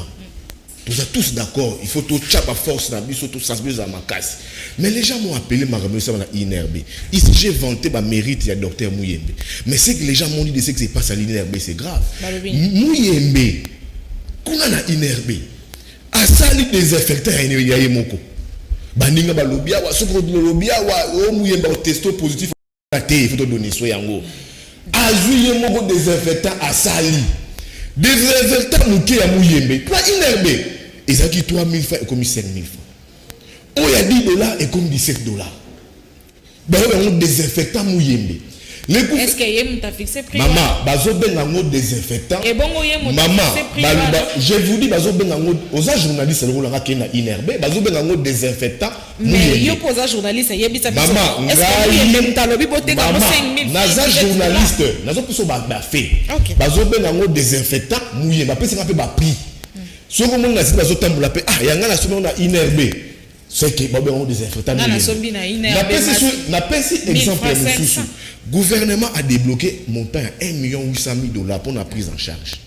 Speaker 2: Nous sommes tous d'accord. Il faut tout chap à force dans biso tout ça à ma casse. Mais les gens m'ont appelé ma remise à l'INRB. Ici j'ai vanté ma mérite il docteur Mouyembe. Mais c'est que les gens m'ont dit de ce qui se passe à l'INRB c'est grave. Mouyembe, qu'on a l'INRB. À ça les désinfectants il y a moko. Baninga balobia wa soko lobia wa Mouyembe testo positif il faut donner so yango. Azuye moko désinfectant à sali. Désinfectant muke ya Mouyembe. Toi INRB et ça qui 3000 francs et comme 5000 francs. On y a $10 et comme $17. Ben on désinfectant Mouyembe.
Speaker 4: Est-ce que yem t'a fixé prix?
Speaker 2: Maman, bazo ben nango désinfectant.
Speaker 4: Et bon yem
Speaker 2: maman, je vous dis bazo ben nango aux journalistes le rôle qui na INRB, bazo ben nango désinfectant.
Speaker 4: Mais yo posa journaliste yebisa biso.
Speaker 2: Maman,
Speaker 4: est-ce que yem talobi boté comme 5000 francs?
Speaker 2: Naza journaliste, nazo poso ba fait. Bazo ben nango désinfectant mouillé, ba pesa pe ba prix. So comme on a dit bazo tambola pe yanga na sono na INRB. C'est que Bob on désinfectant. Na pesi exemple sous. Gouvernement a débloqué montant à $1 800 000 pour la prise en charge.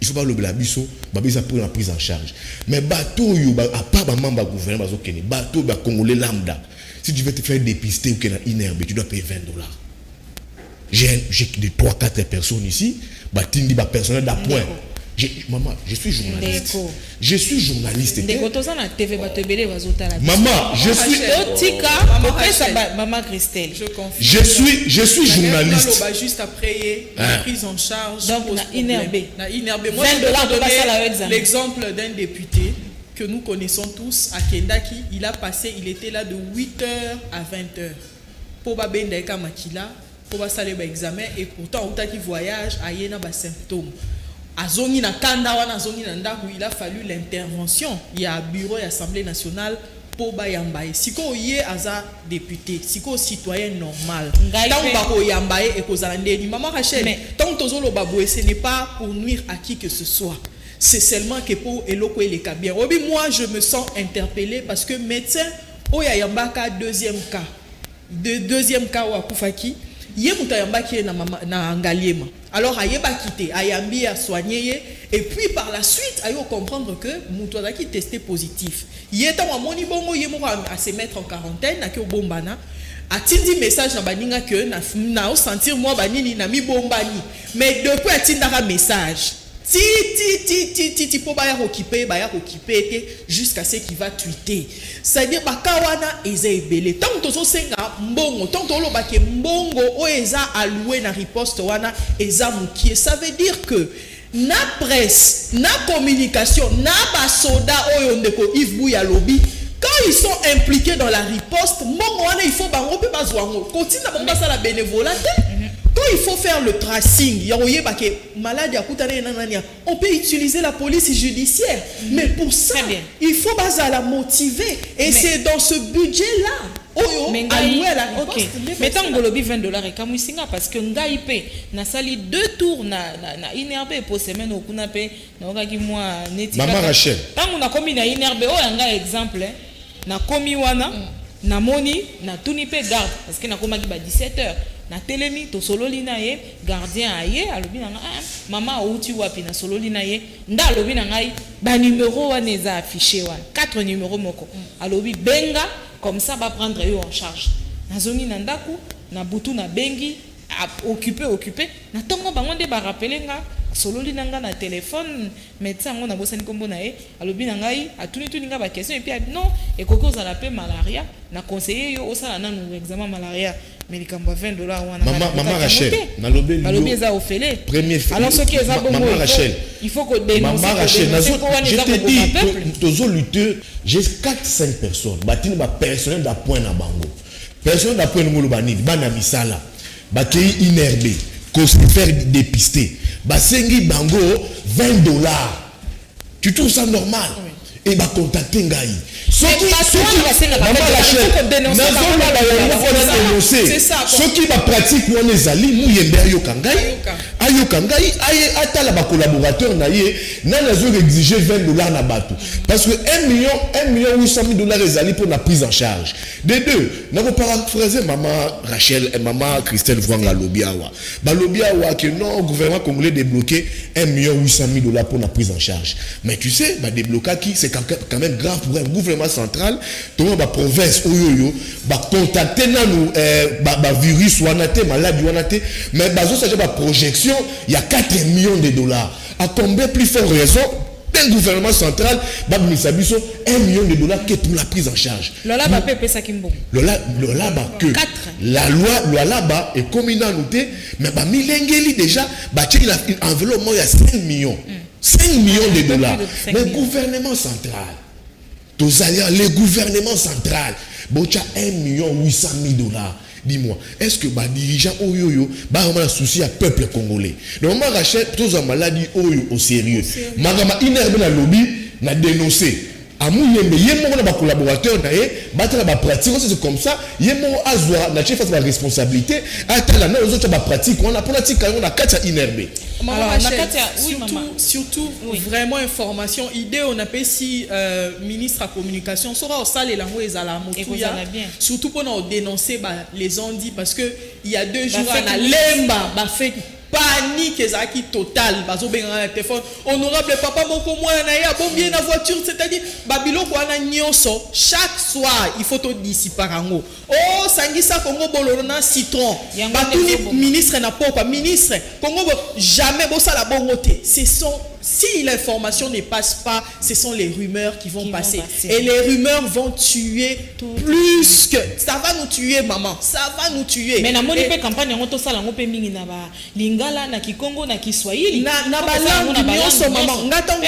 Speaker 2: Il ne faut pas le blabiso, babisa pour la prise en charge. Mais bateau à part un membre du gouvernement bateau congolais lambda. Si tu veux te faire dépister ou qu'il y a une herbe, tu dois payer $20. J'ai de 3-4 personnes ici, batindi ba personnel d'appoint. Maman, je suis journaliste. Je suis journaliste. Maman, je suis.
Speaker 4: Maman Christelle.
Speaker 2: Je suis journaliste.
Speaker 6: Juste après la prise en charge.
Speaker 4: Donc, la INRB.
Speaker 6: Moi, je vais l'exemple d'un député que nous connaissons tous à Kendaki. Il était là de 8h à 20h. Pour Babendeka Makila, pour passer l'examen et pourtant, autant qu'il voyage, il y a des symptômes. Azongi na kanda wana azongi na ndaku il a fallu l'intervention il y a bureau de l'Assemblée nationale pour bayambaye siko yé aza député siko citoyen normal tant bako yambaye et kozala ndeni maman Rachel tant tozolo baboué ce n'est pas pour nuire à qui que ce soit c'est seulement que pour eloko eleka bien obi moi je me sens interpellé parce que médecin oya yambaka deuxième cas wa kufaki
Speaker 3: ye mutayamba qui na mama na ngaliema. Alors ayeba quitté, ayambi a soigné et puis par la suite ayo comprendre que mutoza qui testé positif. Yeta wa moni bongo ye mo à se mettre en quarantaine na ke bombana. Atindi message na baninga que na sentir moi banini na mi bombani. Mais depuis atindaka message ti po baya occupé jusqu'à ce qu'il va tweeter. C'est-à-dire bakawana eza ebele. Tant tozo senga mbongo, tant tolo bake mbongo o eza alloué na riposte wana eza mukie. Ça veut dire que na presse, na communication, na basoda oyo ndeko Yves Bouya lobby, quand ils sont impliqués dans la riposte, mbongo wana il faut bango pe bazwango. Continue na bonga ça la bénévolat. Quand il faut faire le tracing, on peut utiliser la police judiciaire. Mais pour ça, il faut la motiver. Et c'est dans ce budget-là. Alloué à la riposte.
Speaker 4: Mais tant que le $20 et Kamouissinga, parce que Ngaïpe n'a sali 2 tours, n'a inherbé pour semaine au Kunape, n'a pas moi
Speaker 2: Maman Rachel.
Speaker 4: Tant qu'on a commis na inherbé, on a exemple, n'a commis wana, n'a moni, n'a tout ni pe garde, parce que n'a commis 17h. Na telemi to sololi na ye gardien aye alobi na mama outi wapi na sololi na ye nda alobi na ngai ba numéro wana eza affiché wana 4 numéros moko alobi benga comme ça va prendre eux en charge na zoni na ndaku na butu na bengi occupé na tongo bango nde ba rappeler nga sololi na nga na téléphone médecin ngo na bosani kombo na ye alobi na ngai atuni nga ba question et puis non et koko za la paix malaria na conseiller yo osala na nous examen malaria mais les $20 wana
Speaker 2: maman Rachel na lobby
Speaker 4: eza ofele
Speaker 2: premier
Speaker 4: alors ce qui est ça
Speaker 2: maman Rachel
Speaker 4: il faut que dénoncer
Speaker 2: maman Rachel je te dis tozo lutter j'ai 4-5 personnes batini ba personnel da point na bango personnel da point ngolo banini bana misala bakei inerbe ko se faire dépister basengi bango $20. Tu trouves ça normal? Et bah contacter ngai. Ceux qui va pratiquer on les alliés nous yember yo kangai ayo kangai aye atala ba collaborateur na ye na nazo exiger $20 na bato parce que 1,800,000 les alliés pour la prise en charge des deux na ko paraphraser maman Rachel et maman Christelle Vwanga lobiawa ba lobiawa que non gouvernement congolais débloqué 1,800,000 pour la prise en charge mais tu sais ba débloquer qui c'est quand même grave pour un gouvernement central tout la province oyoyo ba contacter na nous ba virus wanate maladie wanate mais bazo ça ba projection il y a 4 millions de $. À combien plus fort raison d'un gouvernement central ba misabiso $1 million que pour la prise en charge
Speaker 4: lola ba pepe sakimbo
Speaker 2: lola ba que 4 la loi là-bas est communauté mais ba milengeli déjà ba tiki la enveloppe il y a 5 millions 5 millions de $. Mais gouvernement central les gouvernements central bocha 1,800,000 $. Dis-moi, est-ce que les dirigeants oyoyo vraiment un souci à peuple congolais? Donc moi rachète tous en maladie oyo au sérieux. Magama inerbe na lobby na dénoncer. Amu yembe yemo na ba collaborateur na ye batala ba pratique c'est comme ça yemo azwa na chef face la responsabilité atala na autres ba pratique on a pratique on a katia inerbe.
Speaker 3: Alors, surtout vraiment information idée on appelle si ministre à communication sera au salle et langue et à la motuya surtout pour nous dénoncer les on dit parce que il y a 2 jours à lemba ba fait panique ezaki total bazo benga na téléphone honorable papa moko mwana na ya bombie na voiture c'est-à-dire babiloko wana nyonso chaque soir il faut to dissiper rango oh sangisa Congo bololo na citron batuni ministre na papa ministre Congo jamais bossa la bongoté si l'information ne passe pas, ce sont les rumeurs qui vont passer. Et les rumeurs vont tuer plus que... Ça va nous tuer, maman. Ça va nous tuer.
Speaker 4: Mais na moni pe campagne on to sala ngope mingi na ba lingala na kikongo na kiswahili.
Speaker 3: Na ba langue nyonso maman. Ngata on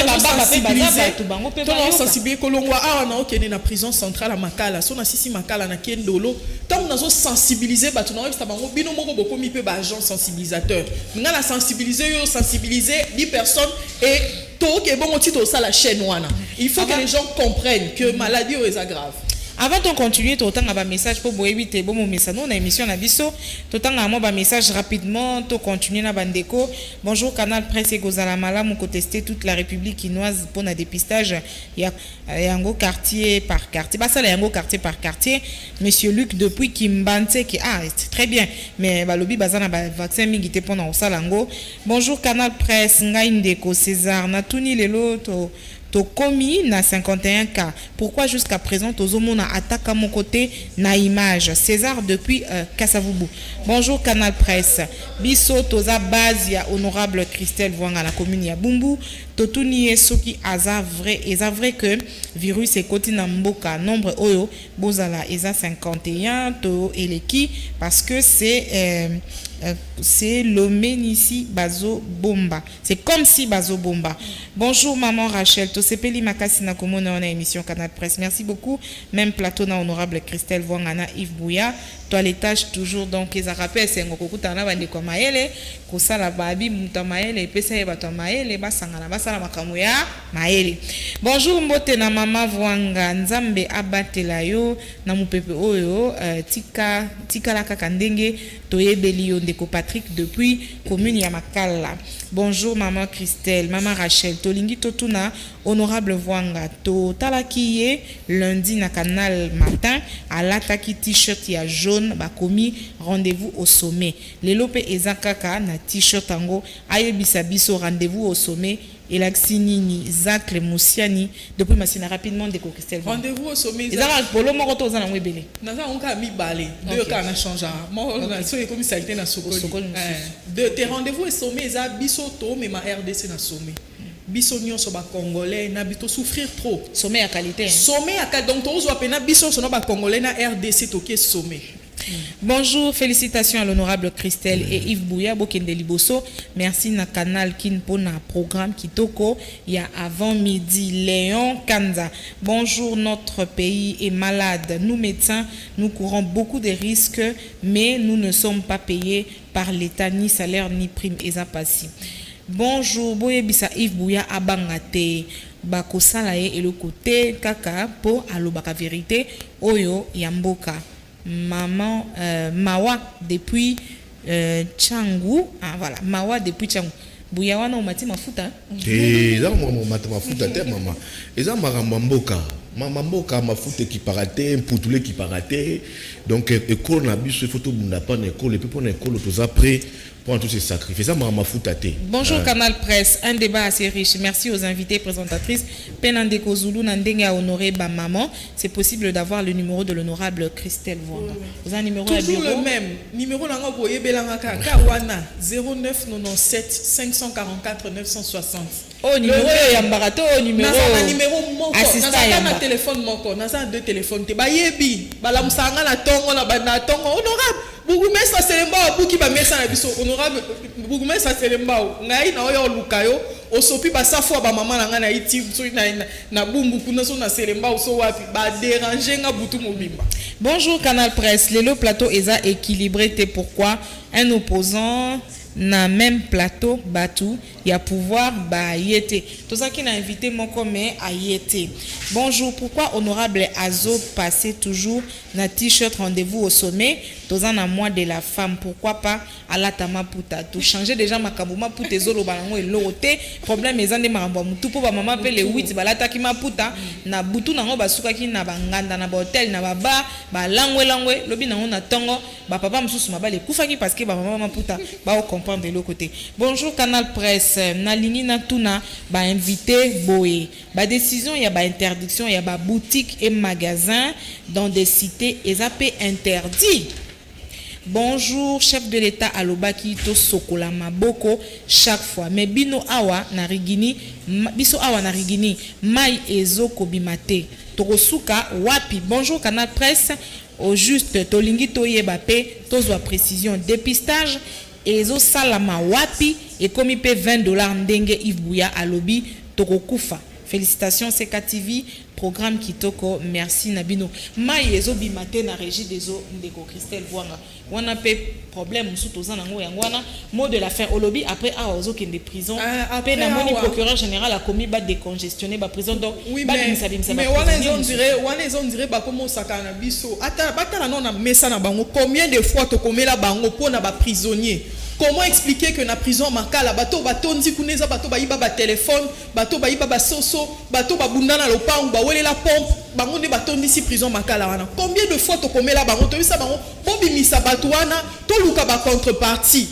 Speaker 3: sensibiliser kolongwa ah na okene na prison centrale à Makala. So na sisi Makala na Kendolo. Tant on a sensibiliser ba tuna esta bango bino moko boko mi pe ba agent sensibilisateur. Ngala sensibiliser 10 personnes et tout est bon titre ça la chaîne wana. Il faut que les gens comprennent que maladie est grave.
Speaker 4: Avant de continuer, tu as un message pour éviter bon message. Nous, on a une émission à Bisso. Tu as un message rapidement. Tu continues na bandeko. Bonjour, Canal Presse et Gozalamala. Mon contesté toute la République quinoise pour un dépistage. Il y a un quartier par quartier. Bah, ça, il y a un quartier par quartier. Monsieur Luc, depuis Kimbante, qui c'est très bien. Mais bah, lobby bazana ba vaccin mingité pendant au salango. Bonjour, Canal Presse. Ngaindeko César. Natuni lelo to. Tokomi na 51 cas. Pourquoi jusqu'à présent Tozomona attaque à mon côté na image César depuis Kassavubu. Bonjour Canal Presse. Biso toza base ya honorable Christelle Voanga la commune ya Bumbu. Totuni soki aza vrai que virus est côté na mboka nombre oyo bozala eza 51 to eleki parce que c'est l'Omenici Bazo Bomba. C'est comme si Bazo Bomba. Bonjour maman Rachel. Tosepeli makasi na komona on a émission Canal Presse. Merci beaucoup. Même plateau na honorable Christelle Wangana Yves Bouya. Toilettage toujours donc les rappels c'est ngoko tana bande ko maele ko sala babi muta maele pesa e bato maele basangana basala makamu ya maele. Bonjour mbote na mama Vwanga Nzambe abatela yo na mupepe oyo tika la kaka ndenge toyebeli yo ndeko Patrick depuis commune ya Makala. Bonjour maman Christelle, maman Rachel, tolingi totuna honorable Vwanga to talakiye lundi na Canal Matin à l'attaque t-shirt ya jaune bakomi rendez-vous au sommet. Lelope ezakaka na t-shirt ango ayebisa biso rendez-vous au sommet. Et l'axinini Zacle Moussiani depuis Massina rapidement de Christelle.
Speaker 6: Rendez-vous au sommet.
Speaker 4: Ils ont polo moko to za na mwebele.
Speaker 6: Naza onka mi balé. Deux cas na changé. Moi na so comme ça été na Sokoli. De tes rendez-vous au sommet za biso to mais ma RDC na sommet. Biso nyonso ba congolais na bito souffrir trop.
Speaker 4: Sommet à qualité.
Speaker 6: Sommet à qualité donc to zo pena biso so na ba congolais na RDC to ki sommet.
Speaker 4: Bonjour, félicitations à l'honorable Christelle et Yves Bouya Bokende Liboso. Merci na canal kin pour na programme Kitoko. Il y a avant midi Léon Kanza. Bonjour, notre pays est malade. Nous médecins, nous courons beaucoup de risques, mais nous ne sommes pas payés par l'État, ni salaire, ni prime. Ezapasi. Bonjour, Boyebisa Yves Bouya Abangate. Bakosalaye et le côté kaka po alobaka vérité oyo yamboka. Maman Mawa depuis Tchangou. Ah voilà, Mawa depuis Tchangou. Bouyawana ou mati mafuta.
Speaker 2: Eza mo mati mafuta te maman. Eza maramba mboka. Mama mboka mafuta qui paraté, mputule qui paraté. Donc école na biso photo bunda pas école et puis pour école tous après pour tous ces sacrifices. Ça maramba mafuta te.
Speaker 4: Bonjour Canal Presse, un débat assez riche. Merci aux invités présentatrices. Penandeko Zulu Nandenge a honoré ba maman. C'est possible d'avoir le numéro de l'honorable Christelle Voanga. Vous avez un numéro à bureau?
Speaker 6: Toujours le même. Numéro nanga boye belanga Kawana 09 97 544 960.
Speaker 4: Oh numéro ya mbarato numéro.
Speaker 6: Na numéro moko.
Speaker 4: Assistant
Speaker 6: na téléphone moko. Na deux téléphones te ba yebi. Bala musanga na tongo na ba tongo honorable. Bougumesa Selemba buki ba mesa na biso honorable Bougumesa Selemba ngai na oyo lukayo osopi ba safo ba mama na nga na iti so na bumbu kuna so na Selemba so wapi ba déranger nga butu mobimba.
Speaker 4: Bonjour Canal Presse, le plateau est équilibré, c'est pourquoi un opposant na même plateau Batou il y a pouvoir ba yete. Tout ça qui n'a invité mon commun à yete. Bonjour, pourquoi honorable Azo passer toujours na t-shirt rendez-vous au sommet tous en moi de la femme, pourquoi pas à la tama puta tout changer déjà makabuma pour tes zolo balango et l'oroté problème les ande maramba mutu pour ba maman pe le 8 balata ki maputa na butu nango basuka ki na banganda na ba hotel na ba bar ba langwe lobi nango na tongo ba papa msusu mabale kufaki parce que ba maman maputa ba comprendre de l'autre côté. Bonjour Canal Presse, na lingi na tuna ba invité boé ba décision il y a ba interdiction il y a ba boutique et magasin dans des cités ezapé interdit. Bonjour, chef de l'État alobaki to sokola maboko chaque fois. Mais bino awa na rigini, biso awa na rigini, mai ezo kobimate. Torosuka wapi. Bonjour Canal Presse, au juste tolingi toyeba pe tozwa précision dépistage ezo salama wapi et comme il paie $20 ndenge Yves Bouya alobi tokokufa. félicitations CKTV programme kitoko merci nabino mai ezobi matin na régie des eaux ndeko Christelle Vwanga wana pe problème musu tozana ngo yangwana mot de la fin olobi après a ozo kende prison après na moni procureur général a commis ba décongestionner ba prison donc
Speaker 3: oui,
Speaker 4: ba
Speaker 3: mais wana ils ont dirait ba comme sakana biso ata batala non na mesa na bango combien de fois to komela bango pona ba prisonnier. Comment expliquer que na prison makala bato batondi kuneza bato bayiba ba téléphone bato bayiba ba soso bato babundana lopangu ba welela pompe bango ne batondi si prison makala wana combien de fois to komela bango to bisa bango bobimisa bato wana to luka ba contrepartie.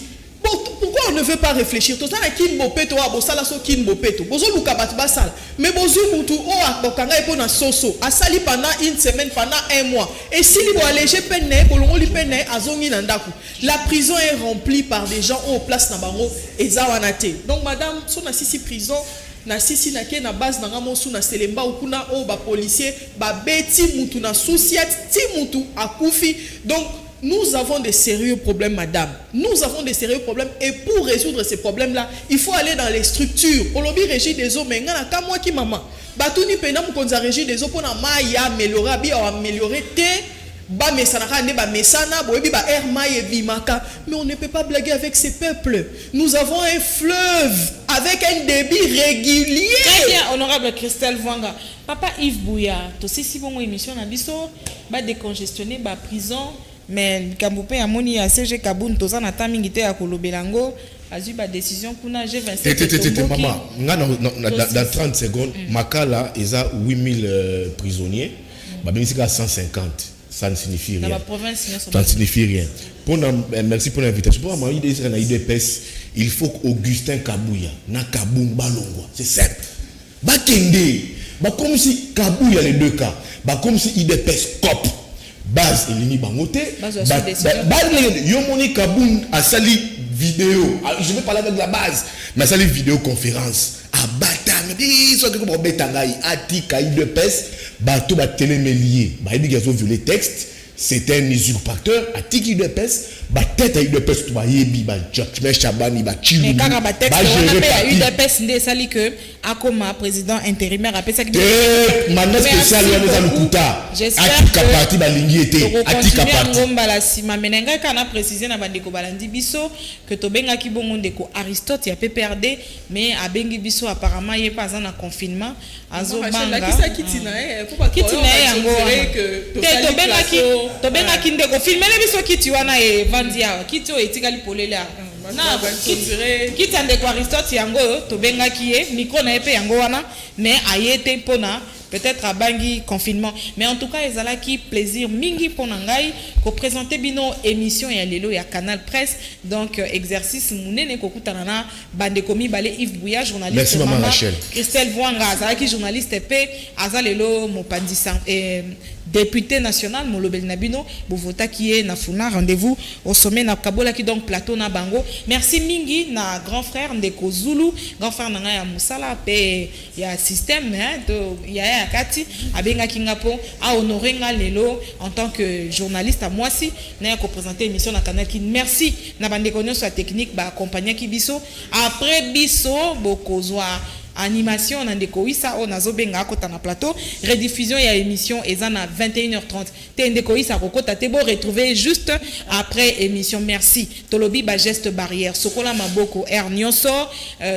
Speaker 3: Pourquoi on ne veut pas réfléchir? Tout ça na kin bopeto wa bosala so kin bopeto bozo luka bato basala mais bozo mutu o akokanga epo na soso asali pendant une semaine pendant un mois et si li bo alléger peine bolongo li peine azongi na ndaku la prison est remplie par des gens au place na bango eza wana te donc madame so na sisi prison na sisi na ke na base na ngamo su na selemba ukuna o ba policier ba beti mutu na souciat ti mutu akufi donc nous avons des sérieux problèmes, madame. Nous avons des sérieux problèmes. Et pour résoudre ces problèmes-là, il faut aller dans les structures. Au lobby régie des eaux, mais il y a un mois qui maman. Batouni penam qu'on a régie des eaux pour améliorer, améliorer ba mesana ne ba mesana boebi ba air maye bimaka mais on ne peut pas blaguer avec ces peuples. Nous avons un fleuve avec un débit régulier.
Speaker 4: Très bien, honorable Christelle Vwanga. Papa Yves Bouya, to si bon émission na biso ba décongestionner ba prison. Mais Kamboupé a moni à CG Kaboun toza na tamingité à Kolobelango a eu ba décision kuna G27
Speaker 2: maman dans 30 secondes Makala ils a 8000 prisonniers ba même si 150 ça ne signifie rien. Ça ne signifie rien. Merci pour l'invitation. Pour moi il faut qu'Augustin Kabouya na Kaboun balongwa. C'est simple. Ba kende ba comme si Kabouya les deux cas. Ba comme si IDPS cop base elini bangote yomoni Kaboun a sali vidéo je vais parler avec la base mais sali vidéo conférence abata me dit so que pour betangai atika IDPS bato ba télémélier ba ebi gazo violer texte c'est un usurpateur atika IDPS ba tête IDPS to ba yebi ba judgment chabani ba chilu
Speaker 4: mais kaka ba texte on appelle IDPS ndé sali que akoma président intérimaire appelle ça que
Speaker 2: mandat spécial ya neza lukuta atika parti balingi été atika parti
Speaker 4: ngomba la sima menenga kana préciser na bandeko balandi biso que tobenga ki bongo ndeko Aristote ya PPRD mais abengi biso apparemment yé pas en confinement azo banga
Speaker 3: kitina yango tobenga ki ndeko filmer biso kiti wana e vandia kiti o etikali polela
Speaker 4: na kiti ndeko Aristote yango tobenga ki ye micro na epé yango wana mais ayete pona peut-être à Bangui confinement mais en tout cas ezala qui plaisir mingi ponangai ko présenter bino émission ya lelo ya Canal Presse donc exercice munene ko kutanana bande komi balé Yves Bouya journaliste.
Speaker 2: Merci maman Rachel.
Speaker 4: Christelle Vwanga azala qui journaliste pe azalelo mopandisa député national Molobel Nabino Bovota qui est na funa rendez-vous au sommet na Kabola qui donc plateau na bango merci mingi na grand frère Ndeko Zulu grand frère nanga ya Musala pe ya système hein to ya akati abenga kingapo a honorer nga lelo en tant que journaliste à moi si na ko présenter émission na Canal qui merci na bande konyo sur technique ba accompagner ki biso après biso bokozwa animation na ndeko isa o nazobenga akota na plateau rediffusion ya émission ezana 21h30 te ndeko isa kokota te bo retrouver juste après émission merci tolobi ba geste barrière sokola maboko air nyonso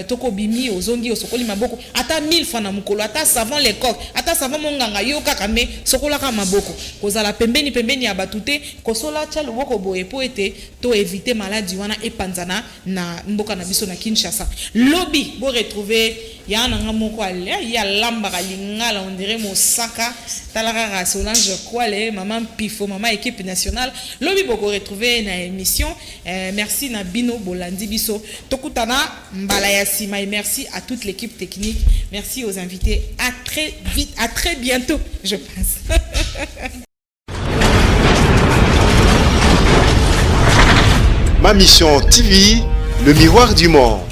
Speaker 4: toko bimi ozongi osokoli maboko ata 1000 fois na mukolo ata savon les coques ata savon monganga yo kaka me sokola ka maboko kozala pembeni ya batute kosola cha loboko boye po ete to éviter maladie wana epanzana na mboka na biso na Kinshasa lobby bo retrouver ya nanga moko ale ya lamba lingala on dirait Mosaka talara Solange Kwale maman Pifo maman équipe nationale lobi boko retrouver na émission merci na bino bolandi biso tokutana mbala ya sima et merci à toute l'équipe technique merci aux invités à très vite à très bientôt je pense.
Speaker 1: Ma mission TV, le miroir du monde.